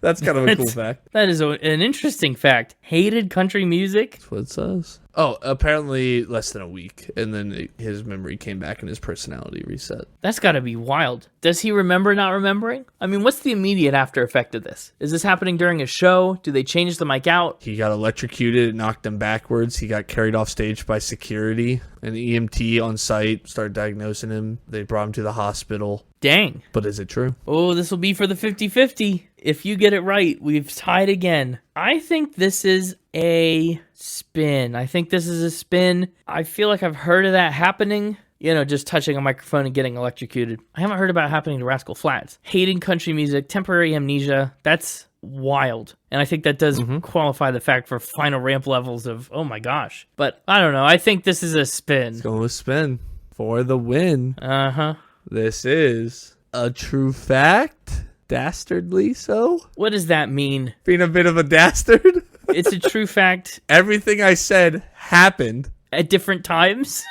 That's kind of a cool fact. That is an interesting fact. Hated country music? That's what it says. Oh, apparently less than a week, and then his memory came back and his personality reset. That's got to be wild. Does he remember not remembering? I mean, what's the immediate after effect of this? Is this happening during a show? Do they change the mic out? He got electrocuted, it knocked him backwards. He got carried off stage by security. An EMT on site started diagnosing him. They brought him to the hospital. Dang. But is it true? Oh, this will be for the 50-50. If you get it right, we've tied again. I think this is a spin. I feel like I've heard of that happening. You know, just touching a microphone and getting electrocuted. I haven't heard about it happening to Rascal Flatts. Hating country music, temporary amnesia. That's wild. And I think that does qualify the fact for final ramp levels of, oh my gosh. But I don't know. I think this is a spin. Let's go with spin for the win. Uh-huh. This is a true fact. Dastardly so. What does that mean? Being a bit of a dastard. It's a true fact Everything I said happened at different times?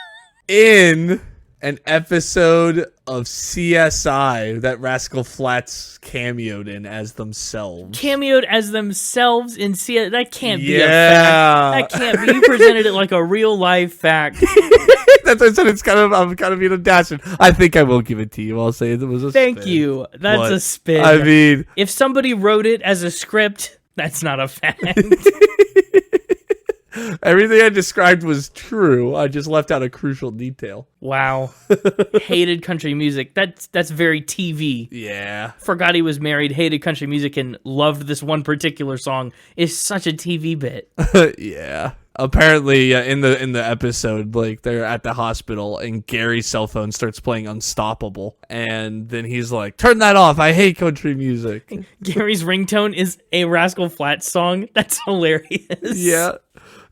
in an episode of CSI that Rascal Flatts cameoed in as themselves. Cameoed as themselves in CSI? That can't be a Yeah. fact. That can't be. You presented it like a real life fact. That's what I said. I'm kind of being a dastard. I think I will give it to you. I'll say it was a Thank spin. you. That's But, a spin. I mean, if somebody wrote it as a script, that's not a fact. everything I described was true. I just left out a crucial detail. Wow. Hated country music. That's very TV. Yeah. Forgot he was married, hated country music, and loved this one particular song is such a TV bit. Yeah. Apparently, in the episode, like, they're at the hospital and Gary's cell phone starts playing Unstoppable, and then he's like, "Turn that off! I hate country music." Gary's ringtone is a Rascal Flatts song. That's hilarious. Yeah.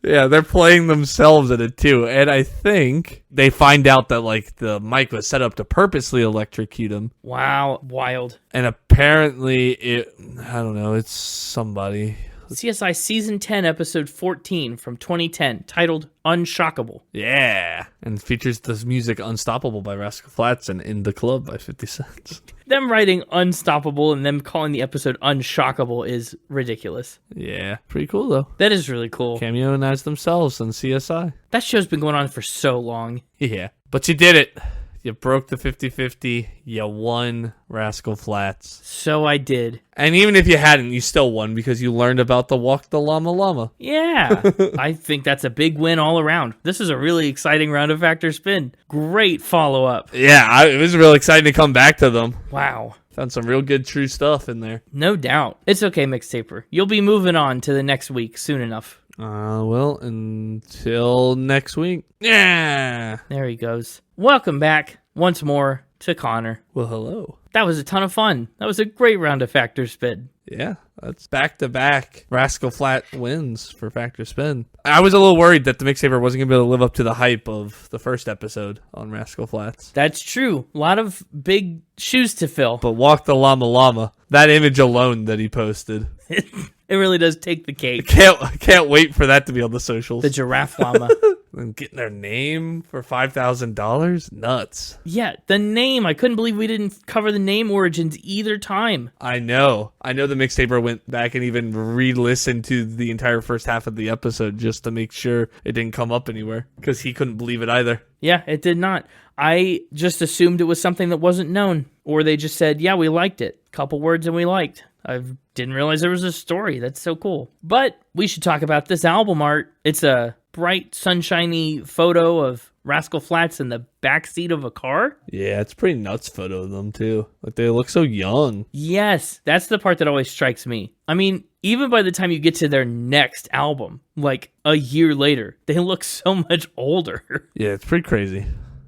Yeah, they're playing themselves at it too, and I think they find out that, like, the mic was set up to purposely electrocute him, Wow. Wild. and apparently I don't know, it's somebody. CSI Season 10, Episode 14 from 2010, titled Unshockable. Yeah, and features the music "Unstoppable" by Rascal Flatts and "In the Club" by 50 Cent. Them writing Unstoppable and them calling the episode Unshockable is ridiculous. Yeah, pretty cool though. That is really cool. Cameoing as themselves on CSI. That show's been going on for so long. Yeah, but you did it. You broke the 50-50. You won, Rascal Flatts. So I did. And even if you hadn't, you still won because you learned about the Walk the Llama Llama. Yeah, I think that's a big win all around. This is a really exciting round of Factor Spin. Great follow-up. Yeah, it was real exciting to come back to them. Wow. Found some real good true stuff in there. No doubt. It's okay, Mixtaper. You'll be moving on to the next week soon enough. Well, until next week. Yeah. There he goes. Welcome back once more to Connor. Well, hello. That was a ton of fun. That was a great round of Factor Spin. Yeah, that's back-to-back Rascal Flat wins for Factor Spin. I was a little worried that the Mixtaper wasn't going to be able to live up to the hype of the first episode on Rascal Flatts. That's true. A lot of big shoes to fill. But Walk the Llama Llama, that image alone that he posted. It really does take the cake. Can't wait for that to be on the socials. The giraffe llama. And getting their name for $5,000? Nuts. Yeah, the name. I couldn't believe we didn't cover the name origins either time. I know the Mixtaper went back and even re-listened to the entire first half of the episode just to make sure it didn't come up anywhere because he couldn't believe it either. Yeah, it did not. I just assumed it was something that wasn't known. Or they just said, yeah, we liked it. Couple words and we liked. I didn't realize there was a story. That's so cool. But we should talk about this album art. It's a bright, sunshiny photo of Rascal Flatts in the backseat of a car. Yeah, it's a pretty nuts photo of them, too. Like, they look so young. Yes, that's the part that always strikes me. I mean, even by the time you get to their next album, like a year later, they look so much older. Yeah, it's pretty crazy.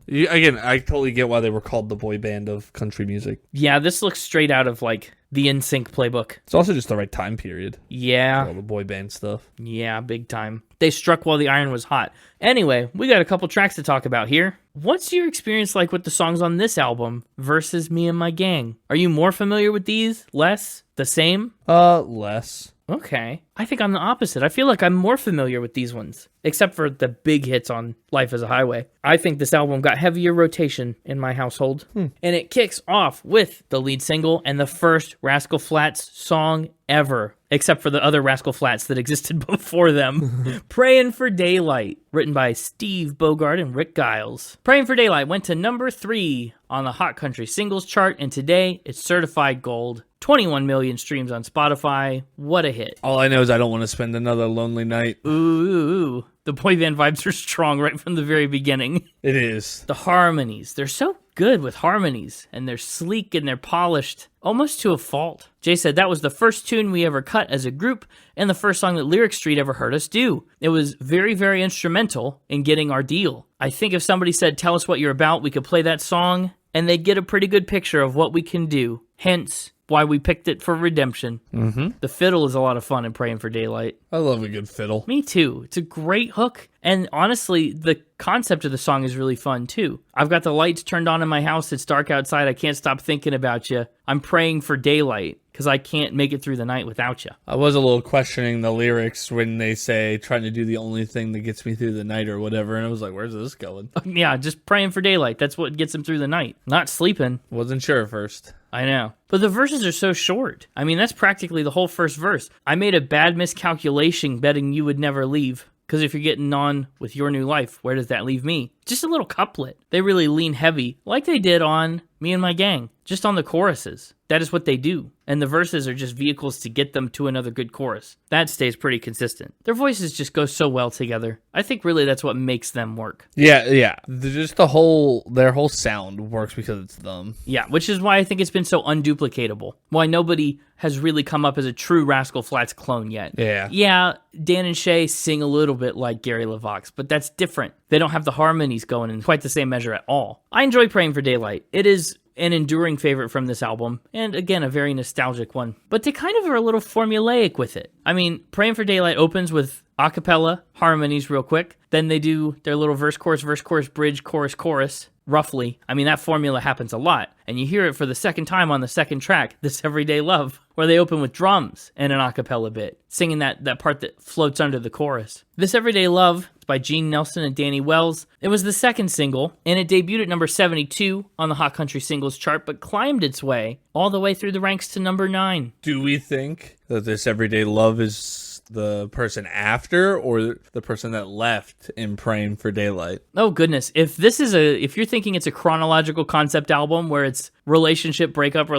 Again, I totally get why they were called the boy band of country music. Yeah, this looks straight out of, like, the NSYNC playbook. It's also just the right time period. Yeah. All the boy band stuff. Yeah, big time. They struck while the iron was hot. Anyway, we got a couple tracks to talk about here. What's your experience like with the songs on this album versus Me and My Gang? Are you more familiar with these? Less? The same? Less. Okay. I think I'm the opposite. I feel like I'm more familiar with these ones, except for the big hits on Life as a Highway. I think this album got heavier rotation in my household. And it kicks off with the lead single and the first Rascal Flatts song ever, except for the other Rascal Flatts that existed before them. Prayin For Daylight, written by Steve Bogart and Rick Giles. Prayin For Daylight went to number 3 on the Hot Country Singles chart, and today it's certified gold. 21 million streams on Spotify. What a hit. All I know is I don't want to spend another lonely night. Ooh. The boy band vibes are strong right from the very beginning. It is. The harmonies. They're so good with harmonies, and they're sleek and they're polished, almost to a fault. Jay said that was the first tune we ever cut as a group and the first song that Lyric Street ever heard us do. It was very, very instrumental in getting our deal. I think if somebody said, tell us what you're about, we could play that song, and they'd get a pretty good picture of what we can do. Hence, why we picked it for Redemption. The fiddle is a lot of fun in Prayin For Daylight. I love a good fiddle. Me too. It's a great hook. And honestly, the concept of the song is really fun too. I've got the lights turned on in my house. It's dark outside. I can't stop thinking about you. I'm praying for daylight because I can't make it through the night without you. I was a little questioning the lyrics when they say trying to do the only thing that gets me through the night or whatever. And I was like, where's this going? Yeah, just praying for daylight. That's what gets him through the night. Not sleeping. Wasn't sure at first. I know. But the verses are so short. I mean, that's practically the whole first verse. I made a bad miscalculation betting you would never leave. Because if you're getting on with your new life, where does that leave me? Just a little couplet. They really lean heavy, like they did on Me and My Gang, just on the choruses. That is what they do. And the verses are just vehicles to get them to another good chorus. That stays pretty consistent. Their voices just go so well together. I think really that's what makes them work. Yeah. Just their whole sound works because it's them. Yeah, which is why I think it's been so unduplicatable. Why nobody has really come up as a true Rascal Flatts clone yet. Yeah, Dan and Shay sing a little bit like Gary LaVox, but that's different. They don't have the harmonies going in quite the same measure at all. I enjoy Praying For Daylight. It is an enduring favorite from this album, and again, a very nostalgic one. But they kind of are a little formulaic with it. I mean, Praying For Daylight opens with a cappella harmonies real quick. Then they do their little verse, chorus, bridge, chorus, roughly. I mean, that formula happens a lot. And you hear it for the second time on the second track, This Everyday Love, where they open with drums and an a cappella bit, singing that part that floats under the chorus. This Everyday Love, it's by Gene Nelson and Danny Wells. It was the second single, and it debuted at number 72 on the Hot Country Singles chart, but climbed its way all the way through the ranks to number 9. Do we think that This Everyday Love is the person after or the person that left in Praying For Daylight? Oh goodness, if you're thinking it's a chronological concept album where it's relationship breakup,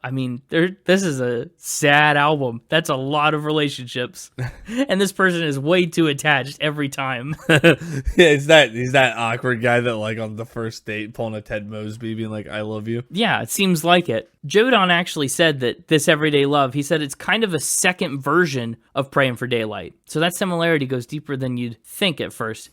I mean, this is a sad album. That's a lot of relationships. And this person is way too attached every time. Yeah, he's that awkward guy that like on the first date pulling a Ted Mosby being like, I love you. Yeah, it seems like it. Joe Don actually said that This Everyday Love, he said it's kind of a second version of Praying For Daylight. So that similarity goes deeper than you'd think at first.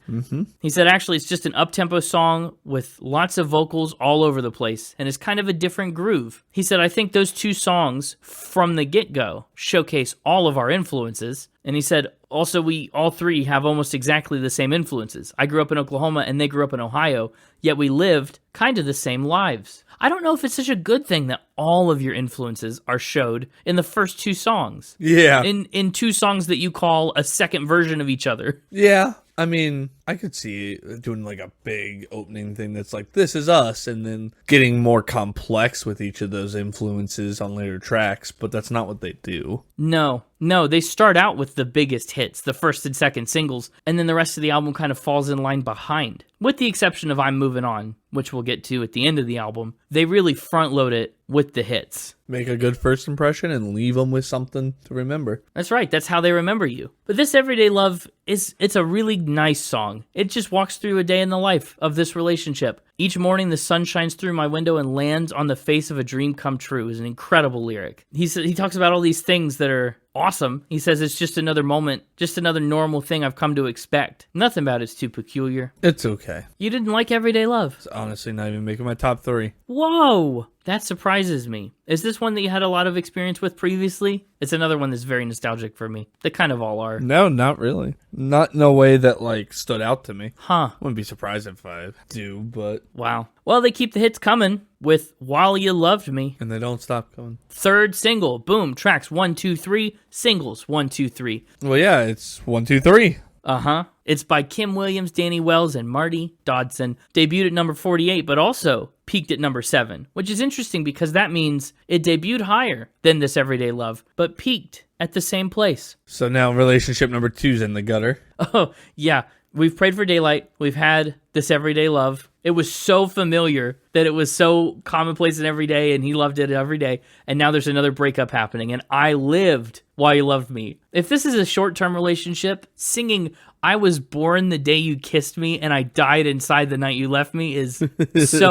He said actually it's just an up-tempo song with lots of vocals all over the place, and it's kind of a different groove. He said, I think those two songs from the get-go showcase all of our influences. And he said, also, we all three have almost exactly the same influences. I grew up in Oklahoma and they grew up in Ohio, yet we lived kind of the same lives. I don't know if it's such a good thing that all of your influences are showed in the first two songs. Yeah. In two songs that you call a second version of each other. Yeah. I mean, I could see doing like a big opening thing that's like, this is us, and then getting more complex with each of those influences on later tracks, but that's not what they do. No, they start out with the biggest hits, the first and second singles, and then the rest of the album kind of falls in line behind. With the exception of I'm Movin On, which we'll get to at the end of the album, they really front load it with the hits. Make a good first impression and leave them with something to remember. That's right, that's how they remember you. But This Everyday Love, it's a really nice song. It just walks through a day in the life of this relationship. Each morning the sun shines through my window and lands on the face of a dream come true is an incredible lyric. He talks about all these things that are awesome. He says it's just another moment, just another normal thing I've come to expect. Nothing about it's too peculiar. It's okay. You didn't like Everyday Love? It's honestly not even making my top 3. Whoa! That surprises me. Is this one that you had a lot of experience with previously? It's another one that's very nostalgic for me. They kind of all are. No, not really. Not in a way that, like, stood out to me. Huh. Wouldn't be surprised if I do, but... Wow. Well, they keep the hits coming with While You Loved Me. And they don't stop going. Third single. Boom. Tracks 1, 2, 3. Singles 1, 2, 3. Well, yeah, it's 1, 2, 3. Uh-huh. It's by Kim Williams, Danny Wells, and Marty Dodson. Debuted at number 48, but also peaked at number 7, which is interesting because that means it debuted higher than This Everyday Love, but peaked at the same place. So now relationship number 2's in the gutter. Oh, yeah. We've prayed for daylight. We've had This Everyday Love. It was so familiar that it was so commonplace and everyday, and he loved it every day. And now there's another breakup happening, and I lived While You Loved Me. If this is a short-term relationship, singing I was born the day you kissed me and I died inside the night you left me is so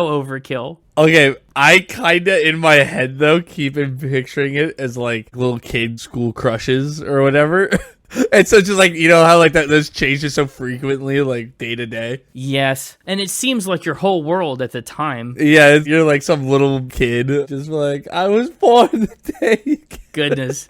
overkill. Okay, I kinda, in my head, though, keep picturing it as, like, little kid school crushes or whatever. And so just, like, you know how, like, that those changes so frequently, like, day to day? Yes, and it seems like your whole world at the time. Yeah, you're like some little kid, just like, I was born the day you kissed. Goodness.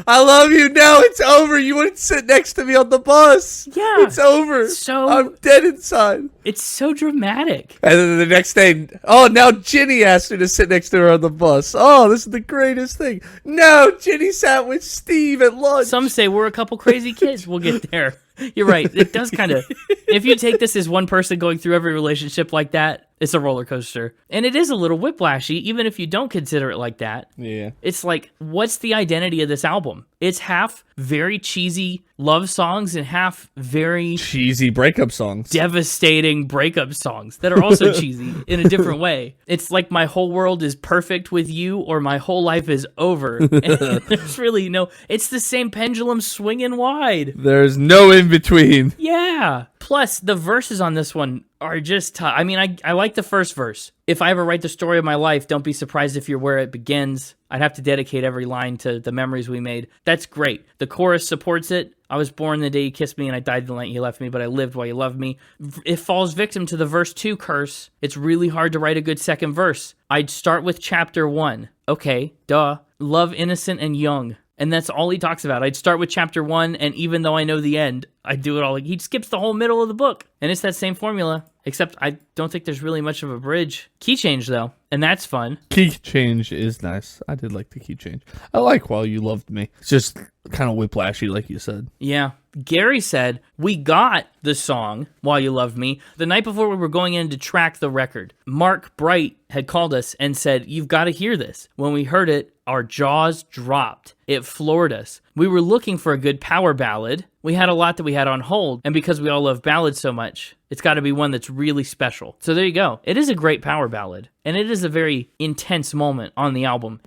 I love you. Now it's over. You wouldn't sit next to me on the bus. Yeah. It's over. So I'm dead inside. It's so dramatic. And then the next day, oh, now Ginny asked her to sit next to her on the bus. Oh, this is the greatest thing. No, Ginny sat with Steve at lunch. Some say we're a couple crazy kids. We'll get there. You're right. It does kind of, if you take this as one person going through every relationship like that, it's a roller coaster. And it is a little whiplashy, even if you don't consider it like that. Yeah. It's like, what's the identity of this album? It's half very cheesy love songs and half very cheesy breakup songs. Devastating breakup songs that are also cheesy in a different way. It's like my whole world is perfect with you or my whole life is over. And there's really it's the same pendulum swinging wide. There's no in between. Yeah. Plus, the verses on this one are just tough. I mean, I like the first verse. If I ever write the story of my life, don't be surprised if you're where it begins. I'd have to dedicate every line to the memories we made. That's great. The chorus supports it. I was born the day you kissed me and I died the night you left me, but I lived while you loved me. It falls victim to the verse 2 curse. It's really hard to write a good second verse. I'd start with chapter 1. Okay, duh. Love innocent and young. And that's all he talks about. I'd start with chapter 1, and even though I know the end, I do it all. He skips the whole middle of the book. And it's that same formula, except I don't think there's really much of a bridge. Key change, though, and that's fun. Key change is nice. I did like the key change. I like While You Loved Me. It's just kind of whiplashy, like you said. Yeah. Gary said, we got the song, While You Loved Me, the night before we were going in to track the record. Mark Bright had called us and said, you've got to hear this. When we heard it, our jaws dropped. It floored us. We were looking for a good power ballad. We had a lot that we had on hold, and because we all love ballads so much, it's got to be one that's really special. So there you go. It is a great power ballad, and it is a very intense moment on the album,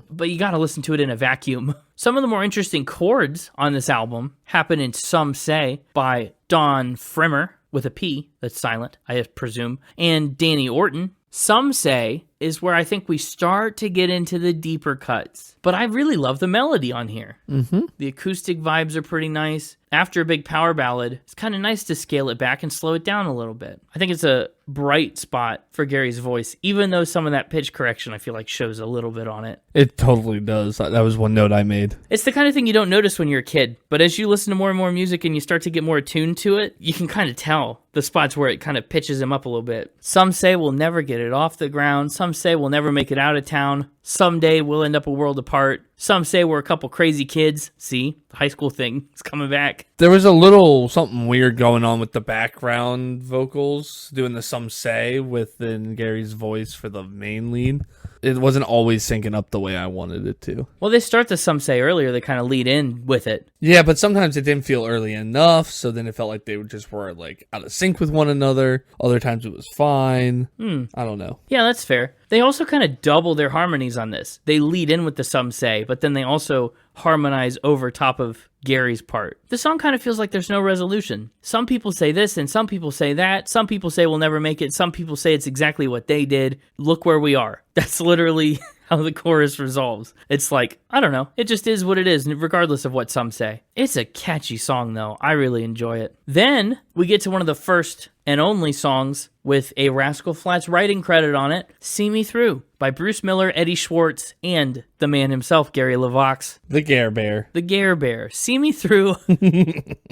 but you got to listen to it in a vacuum. Some of the more interesting chords on this album happen in Some Say by Don Frimmer, with a P, that's silent, I presume, and Danny Orton. Some Say is where I think we start to get into the deeper cuts. But I really love the melody on here. The acoustic vibes are pretty nice. After a big power ballad, it's kind of nice to scale it back and slow it down a little bit. I think it's a bright spot for Gary's voice, even though some of that pitch correction I feel like shows a little bit on it. It totally does. That was one note I made. It's the kind of thing you don't notice when you're a kid, but as you listen to more and more music and you start to get more attuned to it, you can kind of tell the spots where it kind of pitches him up a little bit. Some say we'll never get it off the ground. Some say we'll never make it out of town. Someday we'll end up a world apart. Some say we're a couple crazy kids. See, the high school thing is coming back. There was a little something weird going on with the background vocals, doing the Some Say within Gary's voice for the main lead. It wasn't always syncing up the way I wanted it to. Well, they start the Some Say earlier. They kind of lead in with it. Yeah, but sometimes it didn't feel early enough, so then it felt like they were like out of sync with one another. Other times it was fine. I don't know. Yeah, that's fair. They also kind of double their harmonies on this. They lead in with the Some Say, but then they also harmonize over top of Gary's part. The song kind of feels like there's no resolution. Some people say this and some people say that. Some people say we'll never make it. Some people say it's exactly what they did. Look where we are. That's literally how the chorus resolves. It's like, I don't know. It just is what it is, regardless of what some say. It's a catchy song, though. I really enjoy it. Then we get to one of the first and only songs with a Rascal Flatts writing credit on it, See Me Through, by Bruce Miller, Eddie Schwartz, and the man himself, Gary LeVox. The Gare Bear. The Gare Bear. See Me Through.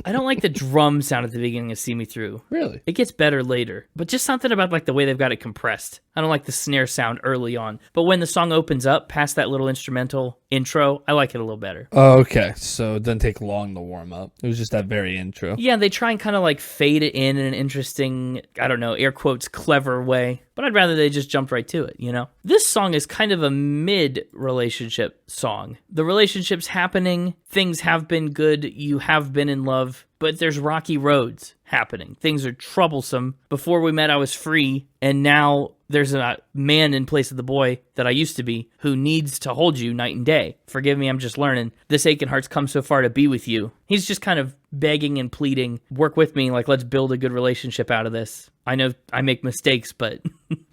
I don't like the drum sound at the beginning of See Me Through. Really? It gets better later, but just something about like the way they've got it compressed. I don't like the snare sound early on, but when the song opens up past that little instrumental intro, I like it a little better. Oh, okay. So it doesn't take long to warm up. It was just that very intro. Yeah, they try and kind of like fade it in an interesting, I don't know, air quotes, clever way. But I'd rather they just jumped right to it, you know? This song is kind of a mid-relationship song. The relationship's happening, things have been good, you have been in love, but there's rocky roads happening. Things are troublesome. Before we met, I was free, and now there's a man in place of the boy that I used to be who needs to hold you night and day. Forgive me, I'm just learning. This aching heart's come so far to be with you. He's just kind of begging and pleading, work with me, like let's build a good relationship out of this. I know I make mistakes, but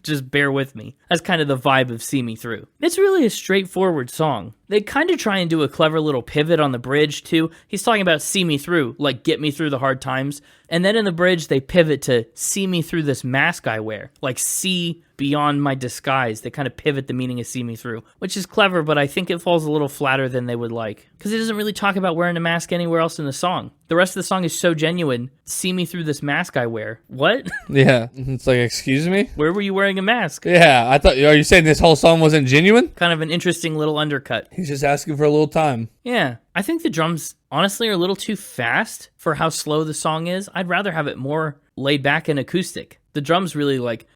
just bear with me. That's kind of the vibe of See Me Through. It's really a straightforward song. They kind of try and do a clever little pivot on the bridge, too. He's talking about see me through, like get me through the hard times. And then in the bridge, they pivot to see me through this mask I wear, like see beyond my disguise. They kind of pivot the meaning of see me through, which is clever, but I think it falls a little flatter than they would like. Because it doesn't really talk about wearing a mask anywhere else in the song. The rest of the song is so genuine. See me through this mask I wear. What? Yeah. It's like, excuse me? Where were you wearing a mask? Yeah, are you saying this whole song wasn't genuine? Kind of an interesting little undercut. He's just asking for a little time. Yeah. I think the drums, honestly, are a little too fast for how slow the song is. I'd rather have it more laid back and acoustic. The drums really like,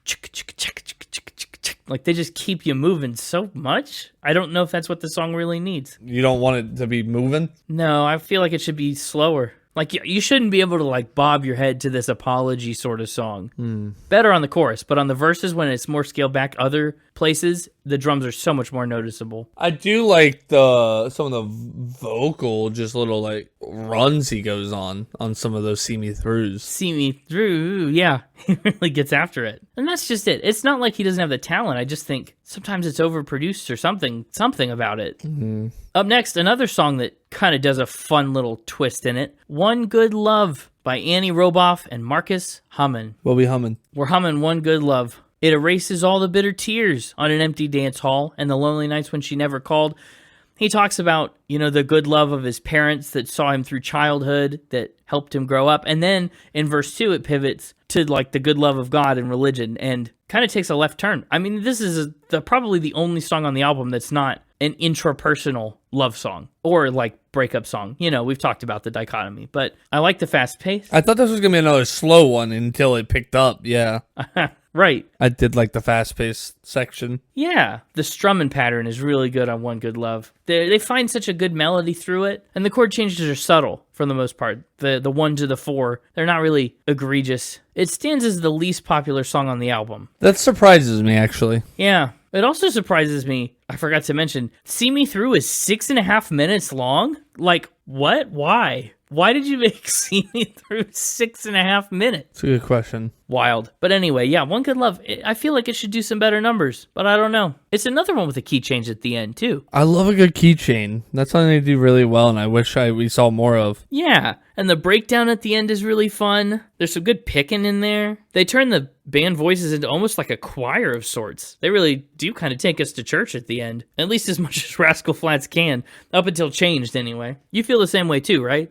like they just keep you moving so much. I don't know if that's what the song really needs. You don't want it to be moving? No, I feel like it should be slower. Like, you shouldn't be able to, like, bob your head to this apology sort of song. Better on the chorus, but on the verses, when it's more scaled back other places, the drums are so much more noticeable. I do like some of the vocal, just little, like, runs he goes on some of those See Me Throughs. See Me Through, yeah. He really gets after it. And that's just it. It's not like he doesn't have the talent. I just think sometimes it's overproduced or something about it. Mm-hmm. Up next, another song that kind of does a fun little twist in it. One Good Love by Annie Roboff and Marcus Hummin. We'll be humming. We're humming One Good Love. It erases all the bitter tears on an empty dance hall and the lonely nights when she never called. He talks about, the good love of his parents that saw him through childhood, that helped him grow up. And then in verse 2, it pivots to like the good love of God and religion and kind of takes a left turn. I mean, this is probably the only song on the album that's not an intrapersonal love song or like breakup song. We've talked about the dichotomy, but I like the fast pace. I thought this was going to be another slow one until it picked up. Yeah. Right. I did like the fast-paced section. Yeah. The strumming pattern is really good on One Good Love. They find such a good melody through it, and the chord changes are subtle for the most part. The 1 to the 4, they're not really egregious. It stands as the least popular song on the album. That surprises me, actually. Yeah. It also surprises me, I forgot to mention, See Me Through is 6.5 minutes long? Like, what? Why? Why did you make See Me Through 6.5 minutes? It's a good question. Wild. But anyway, yeah, One Good Love, I feel like it should do some better numbers, but I don't know. It's another one with a key change at the end, too. I love a good keychain. That's something they do really well, and I wish we saw more of. Yeah, and the breakdown at the end is really fun. There's some good picking in there. They turn the band voices into almost like a choir of sorts. They really do kind of take us to church at the end, at least as much as Rascal Flatts can, up until Changed anyway. You feel the same way too, right?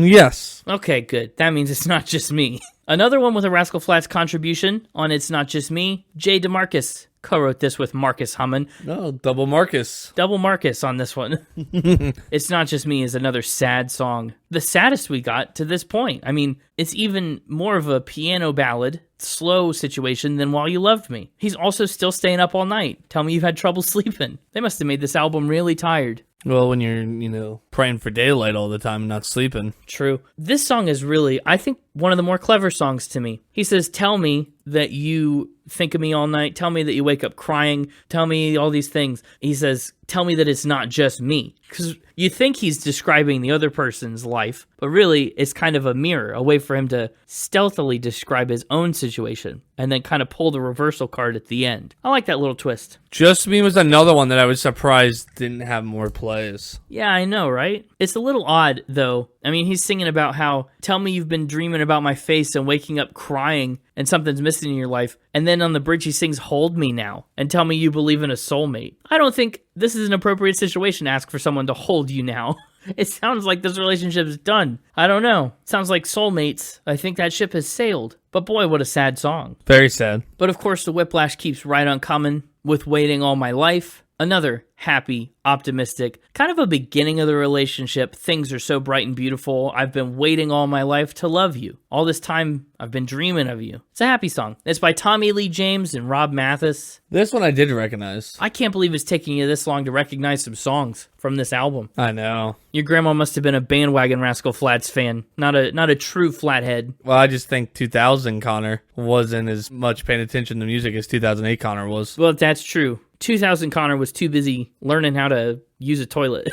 Yes. Okay, good. That means it's not just me. Another one with a Rascal Flatts contribution on It's Not Just Me, Jay DeMarcus co-wrote this with Marcus Hummin. No, double Marcus. Double Marcus on this one. It's Not Just Me is another sad song. The saddest we got to this point. I mean, it's even more of a piano ballad, slow situation than While You Loved Me. He's also still staying up all night. Tell me you've had trouble sleeping. They must have made this album really tired. Well, when you're, praying for daylight all the time and not sleeping. True. This song is really, I think, one of the more clever songs to me. He says, tell me that you think of me all night. Tell me that you wake up crying. Tell me all these things. He says, tell me that it's not just me. Because you think he's describing the other person's life, but really it's kind of a mirror, a way for him to stealthily describe his own situation and then kind of pull the reversal card at the end. I like that little twist. Just Me was another one that I was surprised didn't have more plays. Yeah, I know, right? right? It's a little odd, though. I mean, he's singing about how, tell me you've been dreaming about my face and waking up crying and something's missing in your life. And then on the bridge, he sings, hold me now, and tell me you believe in a soulmate. I don't think this is an appropriate situation to ask for someone to hold you now. It sounds like this relationship is done. I don't know. Sounds like soulmates. I think that ship has sailed. But boy, what a sad song. Very sad. But of course, the whiplash keeps right on coming with Waiting All My Life. Another happy, optimistic, kind of a beginning of the relationship. Things are so bright and beautiful. I've been waiting all my life to love you. All this time, I've been dreaming of you. It's a happy song. It's by Tommy Lee James and Rob Mathis. This one I did recognize. I can't believe it's taking you this long to recognize some songs from this album. I know. Your grandma must have been a bandwagon Rascal Flatts fan, not a true flathead. Well, I just think 2000 Connor wasn't as much paying attention to music as 2008 Connor was. Well, that's true. 2000 Connor was too busy learning how to use a toilet.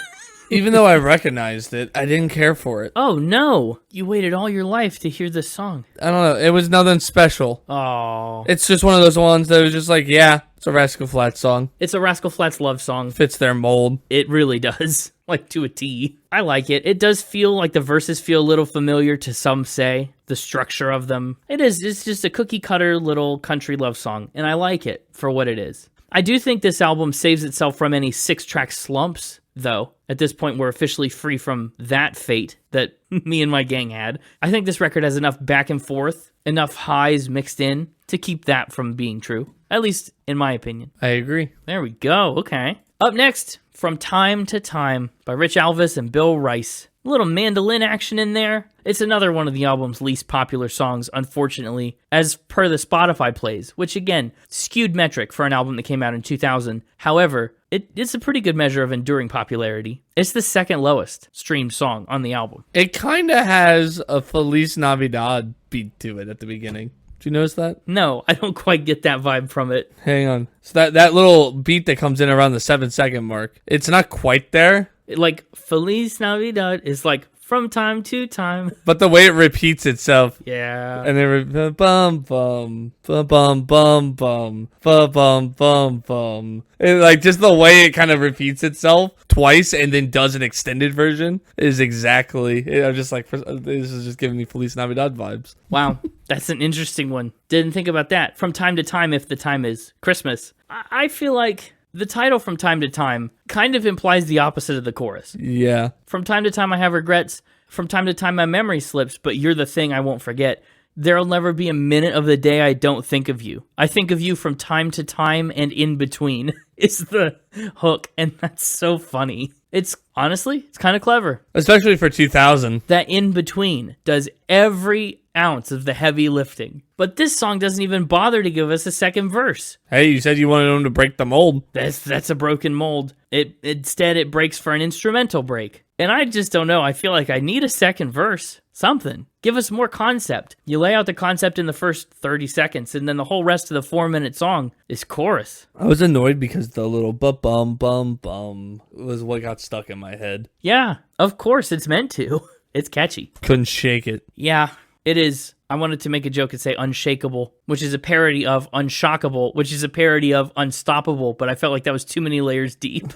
Even though I recognized it, I didn't care for it. Oh, no. You waited all your life to hear this song. I don't know. It was nothing special. Oh. It's just one of those ones that was just like, yeah, it's a Rascal Flatts song. It's a Rascal Flatts love song. Fits their mold. It really does. Like to a T. I like it. It does feel like the verses feel a little familiar to some say. The structure of them. It is. It's just a cookie cutter little country love song. And I like it for what it is. I do think this album saves itself from any 6-track slumps, though. At this point, we're officially free from that fate that me and my gang had. I think this record has enough back and forth, enough highs mixed in to keep that from being true. At least in my opinion. I agree. There we go. Okay. Up next, From Time to Time by Rich Alvis and Bill Rice. A little mandolin action in there. It's another one of the album's least popular songs, unfortunately, as per the Spotify plays, which again, skewed metric for an album that came out in 2000. However, it's a pretty good measure of enduring popularity. It's the second lowest streamed song on the album. It kind of has a Feliz Navidad beat to it at the beginning. Did you notice that? No, I don't quite get that vibe from it. Hang on. So that little beat that comes in around the 7-second mark, it's not quite there. Like, Feliz Navidad is like, from time to time. But the way it repeats itself. Yeah. And then bum bum bum bum bum bum bum bum bum. And like just the way it kind of repeats itself twice and then does an extended version is exactly. I'm just like, this is just giving me Feliz Navidad vibes. Wow, that's an interesting one. Didn't think about that. From time to time, if the time is Christmas. I feel like the title From Time to Time kind of implies the opposite of the chorus. Yeah. From time to time I have regrets. From time to time my memory slips, but you're the thing I won't forget. There'll never be a minute of the day I don't think of you. I think of you from time to time and in between is the hook, and that's so funny. It's honestly, it's kind of clever. Especially for 2000. That in between does every ounce of the heavy lifting. But this song doesn't even bother to give us a second verse. Hey, you said you wanted them to break the mold. That's a broken mold. Instead it breaks for an instrumental break. And I just don't know. I feel like I need a second verse. Something. Give us more concept. You lay out the concept in the first 30 seconds, and then the whole rest of the 4-minute song is chorus. I was annoyed because the little bum bum bum was what got stuck in my head. Yeah, of course it's meant to. It's catchy. Couldn't shake it. Yeah, it is. I wanted to make a joke and say Unshakable, which is a parody of Unshockable, which is a parody of Unstoppable, but I felt like that was too many layers deep.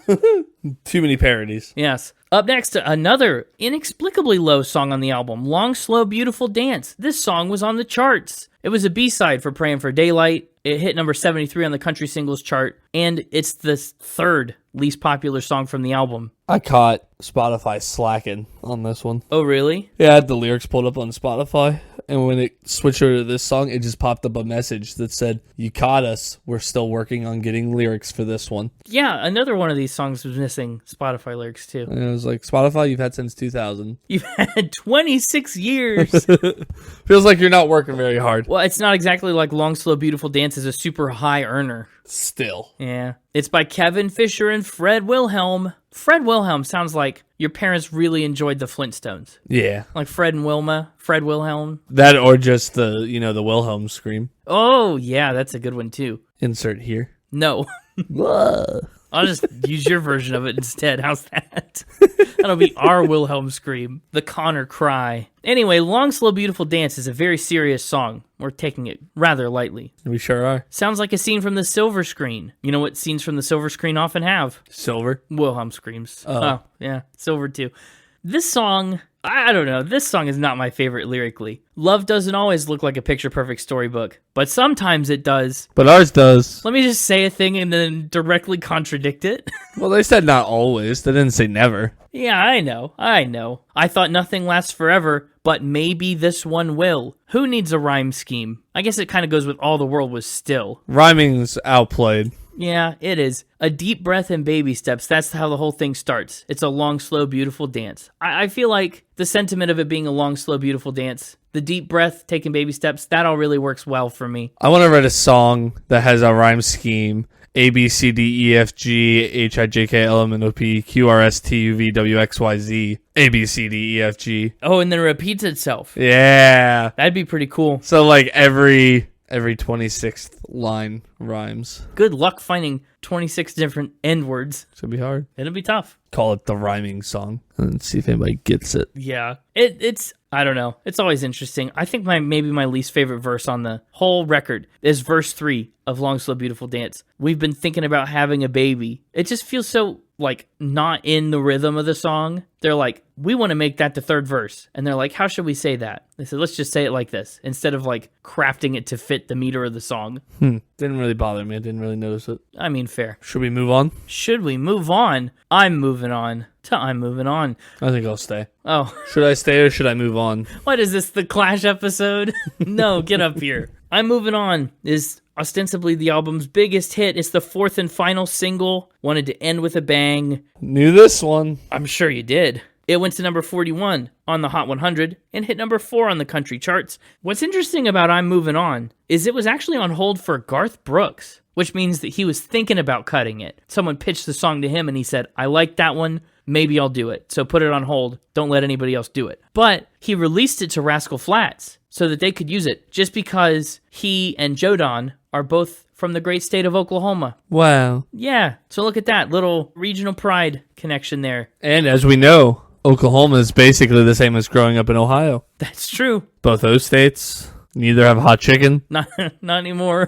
Too many parodies. Yes. Up next, another inexplicably low song on the album, Long, Slow, Beautiful Dance. This song was on the charts. It was a B-side for Prayin For Daylight. It hit number 73 on the country singles chart, and it's the third least popular song from the album. I caught Spotify slacking on this one. Oh, really? Yeah, I had the lyrics pulled up on Spotify, and when it switched over to this song, it just popped up a message that said, "You caught us. We're still working on getting lyrics for this one." Yeah, another one of these songs was missing Spotify lyrics, too. And it was like, Spotify, you've had since 2000. You've had 26 years. Feels like you're not working very hard. Well, it's not exactly like Long, Slow, Beautiful Dance is a super high earner. Still. Yeah. It's by Kevin Fisher and Fred Wilhelm. Fred Wilhelm sounds like your parents really enjoyed the Flintstones. Yeah. Like Fred and Wilma, Fred Wilhelm. That or just the Wilhelm scream. Oh, yeah, that's a good one too. Insert here. No. I'll just use your version of it instead. How's that? That'll be our Wilhelm scream, the Connor cry. Anyway, Long Slow Beautiful Dance is a very serious song. We're taking it rather lightly. We sure are. Sounds like a scene from the Silver Screen. You know what scenes from the Silver Screen often have? Silver. Wilhelm screams. Oh, yeah, Silver too. This song, I don't know. This song is not my favorite lyrically. Love doesn't always look like a picture-perfect storybook, but sometimes it does. But ours does. Let me just say a thing and then directly contradict it. Well, they said not always. They didn't say never. Yeah, I know. I thought nothing lasts forever, but maybe this one will. Who needs a rhyme scheme? I guess it kind of goes with all the world was still. Rhyming's outplayed. Yeah, it is. A deep breath and baby steps. That's how the whole thing starts. It's a long, slow, beautiful dance. I feel like the sentiment of it being a long, slow, beautiful dance, the deep breath, taking baby steps, that all really works well for me. I want to write a song that has a rhyme scheme. A, B, C, D, E, F, G, H, I, J, K, L, M, N, O, P, Q, R, S, T, U, V, W, X, Y, Z. A, B, C, D, E, F, G. Oh, and then it repeats itself. Yeah. That'd be pretty cool. So like every 26th line rhymes. Good luck finding 26 different end words. It's gonna be hard. It'll be tough. Call it the rhyming song and see if anybody gets it. Yeah. It's I don't know. It's always interesting. I think maybe my least favorite verse on the whole record is verse 3 of Long Slow Beautiful Dance. We've been thinking about having a baby. It just feels so like not in the rhythm of the song. They're like, we want to make that the third verse. And they're like, how should we say that? They said, let's just say it like this instead of like crafting it to fit the meter of the song. Didn't really bother me. I didn't really notice it. I mean, fair. Should we move on? Should we move on? I'm moving on to I'm moving on. I think I'll stay. Oh, Should I stay or should I move on? what is this, the Clash episode? No, get up here. I'm Moving On is ostensibly the album's biggest hit. It's the fourth and final single. Wanted to end with a bang. Knew this one. I'm sure you did. It went to number 41 on the Hot 100 and hit number 4 on the country charts. What's interesting about I'm Moving On is it was actually on hold for Garth Brooks, which means that he was thinking about cutting it. Someone pitched the song to him and he said, I like that one. Maybe I'll do it. So put it on hold. Don't let anybody else do it. But he released it to Rascal Flatts so that they could use it just because he and Jodan are both from the great state of Oklahoma. Wow. Yeah. So look at that little regional pride connection there. And as we know, Oklahoma is basically the same as growing up in Ohio. That's true. Both those states neither have hot chicken. Not anymore.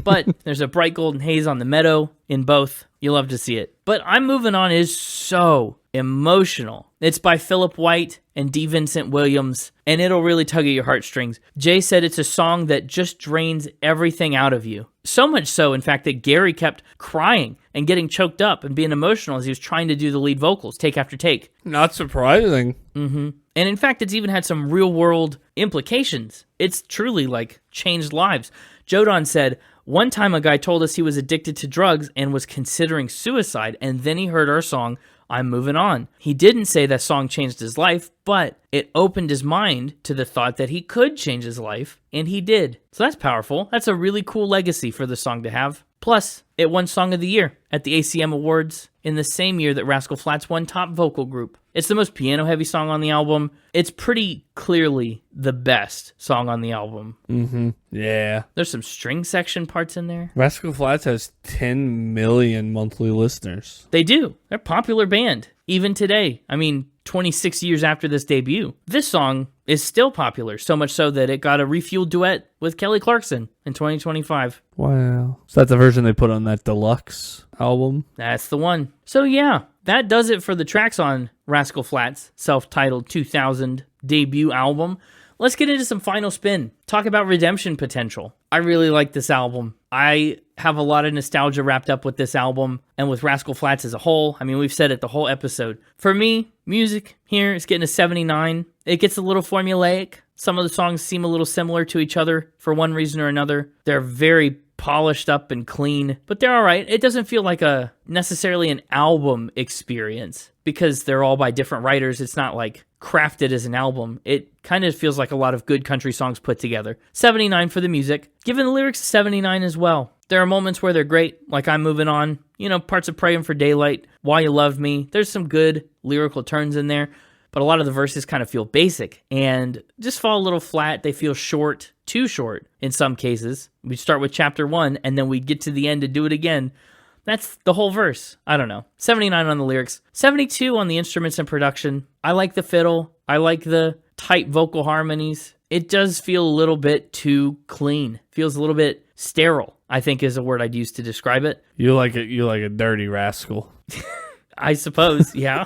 But there's a bright golden haze on the meadow in both. You love to see it. But I'm Moving On is so emotional. It's by Philip White and D. Vincent Williams, and it'll really tug at your heartstrings. Jay said it's a song that just drains everything out of you. So much so, in fact, that Gary kept crying and getting choked up and being emotional as he was trying to do the lead vocals, take after take. Not surprising. And in fact, it's even had some real-world implications. It's truly, like, changed lives. Jodan said, one time a guy told us he was addicted to drugs and was considering suicide, and then he heard our song, I'm Moving On. He didn't say that song changed his life, but it opened his mind to the thought that he could change his life, and he did. So that's powerful. That's a really cool legacy for the song to have. Plus, it won Song of the Year at the ACM Awards in the same year that Rascal Flatts won Top Vocal Group. It's the most piano-heavy song on the album. It's pretty clearly the best song on the album. Yeah. There's some string section parts in there. Rascal Flatts has 10 million monthly listeners. They do. They're a popular band, even today. I mean, 26 years after this debut. This song is still popular, so much so that it got a refueled duet with Kelly Clarkson in 2025. Wow. So that's the version they put on that deluxe album? That's the one. So yeah, that does it for the tracks on Rascal Flatts' self-titled 2000 debut album. Let's get into some final spin. Talk about redemption potential. I really like this album. I have a lot of nostalgia wrapped up with this album and with Rascal Flatts as a whole. I mean, we've said it the whole episode. For me, music here is getting a 79. It gets a little formulaic. Some of the songs seem a little similar to each other for one reason or another. They're very polished up and clean, but they're all right. It doesn't feel like necessarily an album experience because they're all by different writers. It's not like crafted as an album. It kind of feels like a lot of good country songs put together. 79 for the music. Giving the lyrics a 79 as well. There are moments where they're great, like I'm Moving On. You know, parts of Prayin For Daylight, Why You Love Me. There's some good lyrical turns in there, but a lot of the verses kind of feel basic and just fall a little flat. They feel short, too short in some cases. We start with chapter 1 and then we get to the end to do it again. That's the whole verse. I don't know. 79 on the lyrics. 72 on the instruments and production. I like the fiddle. I like the tight vocal harmonies. It does feel a little bit too clean. Feels a little bit sterile, I think is a word I'd use to describe it. You like it. You like a dirty rascal. I suppose, yeah.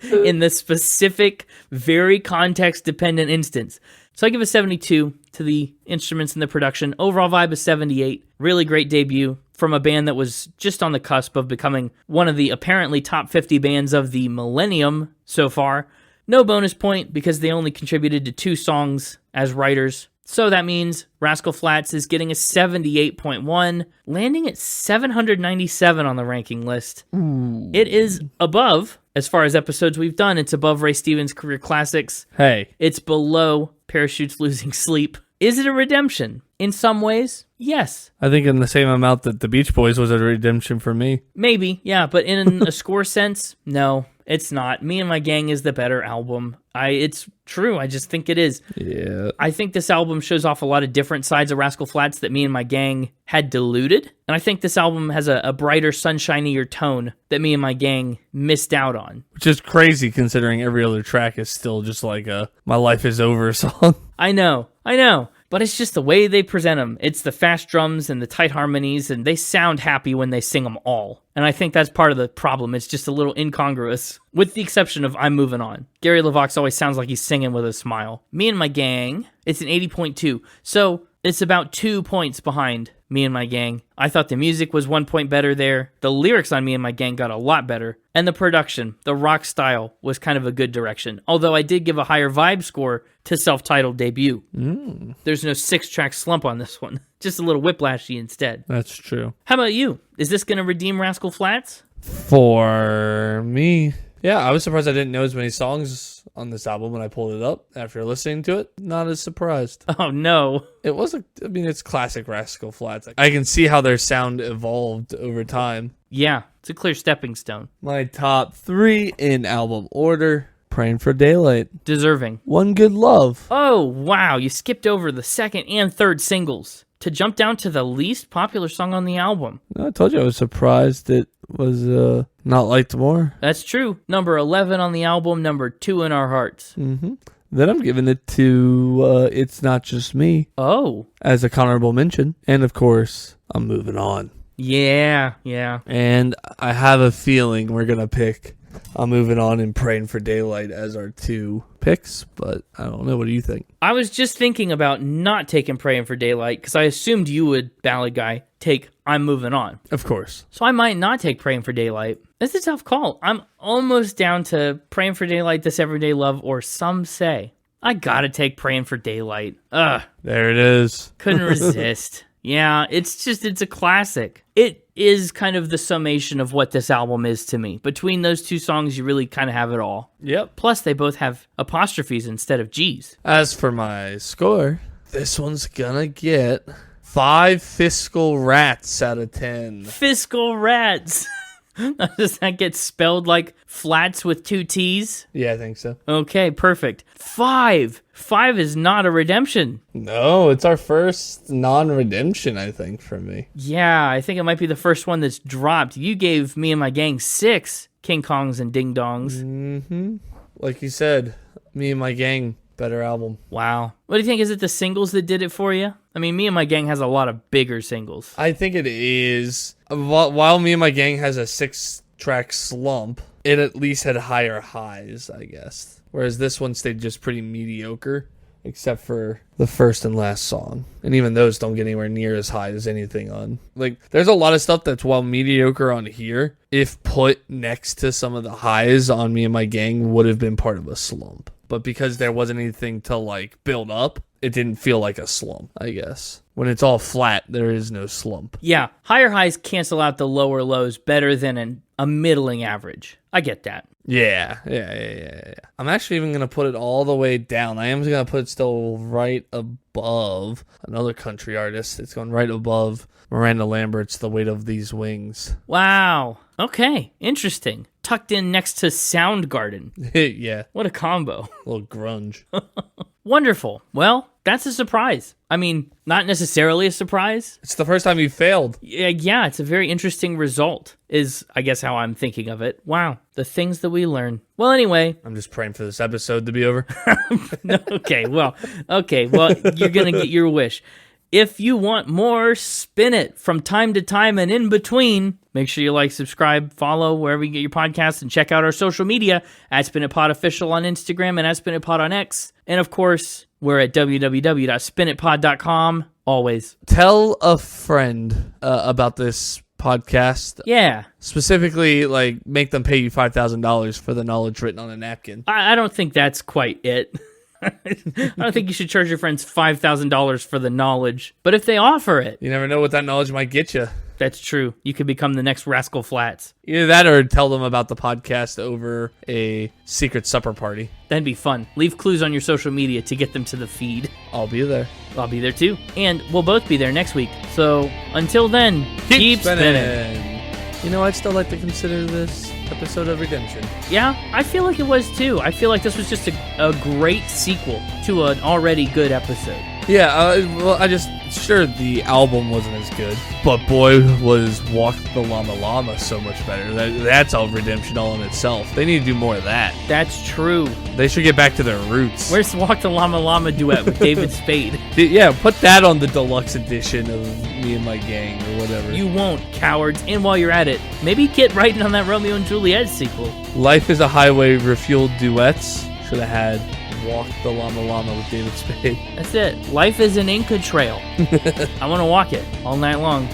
In this specific, very context-dependent instance. So I give a 72 to the instruments and the production. Overall vibe is 78. Really great debut from a band that was just on the cusp of becoming one of the apparently top 50 bands of the millennium so far. No bonus point because they only contributed to 2 songs as writers. So that means Rascal Flatts is getting a 78.1, landing at 797 on the ranking list. Ooh. It is above, as far as episodes we've done, it's above Ray Stevens' career classics. Hey. It's below Parachutes Losing Sleep. Is it a redemption? In some ways, yes. I think in the same amount that the Beach Boys was a redemption for me. Maybe, yeah, but in a score sense, no, it's not. Me and My Gang is the better album. It's true, I just think it is. Yeah. I think this album shows off a lot of different sides of Rascal Flatts that Me and My Gang had diluted. And I think this album has a brighter, sunshinier tone that Me and My Gang missed out on. Which is crazy considering every other track is still just like a My Life Is Over song. I know. But it's just the way they present them. It's the fast drums and the tight harmonies, and they sound happy when they sing them all. And I think that's part of the problem. It's just a little incongruous, with the exception of I'm Movin On. Gary LeVox always sounds like he's singing with a smile. Me and My Gang, it's an 80.2. So it's about 2 points behind Me and My Gang. I thought the music was 1 point better there. The lyrics on Me and My Gang got a lot better. And the production, the rock style, was kind of a good direction. Although I did give a higher vibe score to self-titled debut. There's no 6-track slump on this one. Just a little whiplashy instead. That's true. How about you? Is this going to redeem Rascal Flatts? For me, yeah, I was surprised I didn't know as many songs on this album when I pulled it up after listening to it. Not as surprised. Oh, no. It was, it's classic Rascal Flatts. I can see how their sound evolved over time. Yeah, it's a clear stepping stone. My top 3 in album order: Prayin For Daylight, Deserving. One Good Love. Oh, wow. You skipped over the second and third singles to jump down to the least popular song on the album. I told you I was surprised it was not liked more. That's true. Number 11 on the album, number 2 in our hearts. Mm-hmm. Then I'm giving it to It's Not Just Me. Oh. As a honorable mention. And of course, I'm Moving On. Yeah. And I have a feeling we're going to pick I'm Moving On and Prayin For Daylight as our 2 picks, but I don't know. What do you think? I was just thinking about not taking Prayin For Daylight because I assumed you would, Ballad Guy, take I'm Moving On. Of course. So I might not take Prayin For Daylight. It's a tough call. I'm almost down to Prayin For Daylight, This Everyday Love, or Some Say. I gotta take Prayin For Daylight. Ugh. There it is. Couldn't resist. Yeah, it's a classic. It is kind of the summation of what this album is to me. Between those 2 songs, you really kind of have it all. Yep. Plus, they both have apostrophes instead of G's. As for my score, this one's gonna get 5 fiscal rats out of 10. Fiscal rats. Does that get spelled like flats with 2 T's? Yeah, I think so. Okay, perfect. 5. 5 is not a redemption. No, it's our first non-redemption, I think, for me. Yeah, I think it might be the first one that's dropped. You gave Me and My Gang 6 King Kongs and Ding Dongs. Mm-hmm. Like you said, Me and My Gang, better album. Wow. What do you think? Is it the singles that did it for you? I mean, Me and My Gang has a lot of bigger singles. I think it is. While Me and My Gang has a 6-track slump, it at least had higher highs, I guess. Whereas this one stayed just pretty mediocre, except for the first and last song. And even those don't get anywhere near as high as anything on. Like, there's a lot of stuff that's, while mediocre on here, if put next to some of the highs on Me and My Gang, would have been part of a slump. But because there wasn't anything to, like, build up, it didn't feel like a slump, I guess. When it's all flat, there is no slump. Yeah, higher highs cancel out the lower lows better than a middling average. I get that. Yeah. I'm actually even going to put it all the way down. I am going to put it still right above another country artist. It's going right above Miranda Lambert's The Weight of These Wings. Wow. Okay, interesting. Tucked in next to Soundgarden. Yeah. What a combo. A little grunge. Wonderful. Well, that's a surprise. I mean, not necessarily a surprise. It's the first time you failed. Yeah, it's a very interesting result, is I guess how I'm thinking of it. Wow, the things that we learn. Well, anyway. I'm just praying for this episode to be over. Okay, well, you're going to get your wish. If you want more Spin It from time to time and in between, make sure you like, subscribe, follow wherever you get your podcasts, and check out our social media at Spin It Pod Official on Instagram and at Spin It Pod on X. And of course, we're at www.spinitpod.com always. Tell a friend about this podcast. Yeah. Specifically, like, make them pay you $5,000 for the knowledge written on a napkin. I don't think that's quite it. I don't think you should charge your friends $5,000 for the knowledge. But if they offer it... You never know what that knowledge might get you. That's true. You could become the next Rascal Flatts. Either that or tell them about the podcast over a secret supper party. That'd be fun. Leave clues on your social media to get them to the feed. I'll be there. I'll be there too. And we'll both be there next week. So until then, keep spinning. You know, I'd still like to consider this episode of redemption. Yeah, I feel like it was too. I feel like this was just a great sequel to an already good episode. Yeah, sure the album wasn't as good, but boy, was Walk the Llama Llama so much better. That's all redemption all in itself. They need to do more of that. That's true. They should get back to their roots. Where's Walk the Llama Llama duet with David Spade? Yeah, put that on the deluxe edition of Me and My Gang or whatever. You won't, cowards. And while you're at it, maybe get writing on that Romeo and Juliet sequel. Life is a Highway refueled duets. Should have had Walk the Llama Llama with David Spade. That's it. Life is an Inca trail. I want to walk it all night long.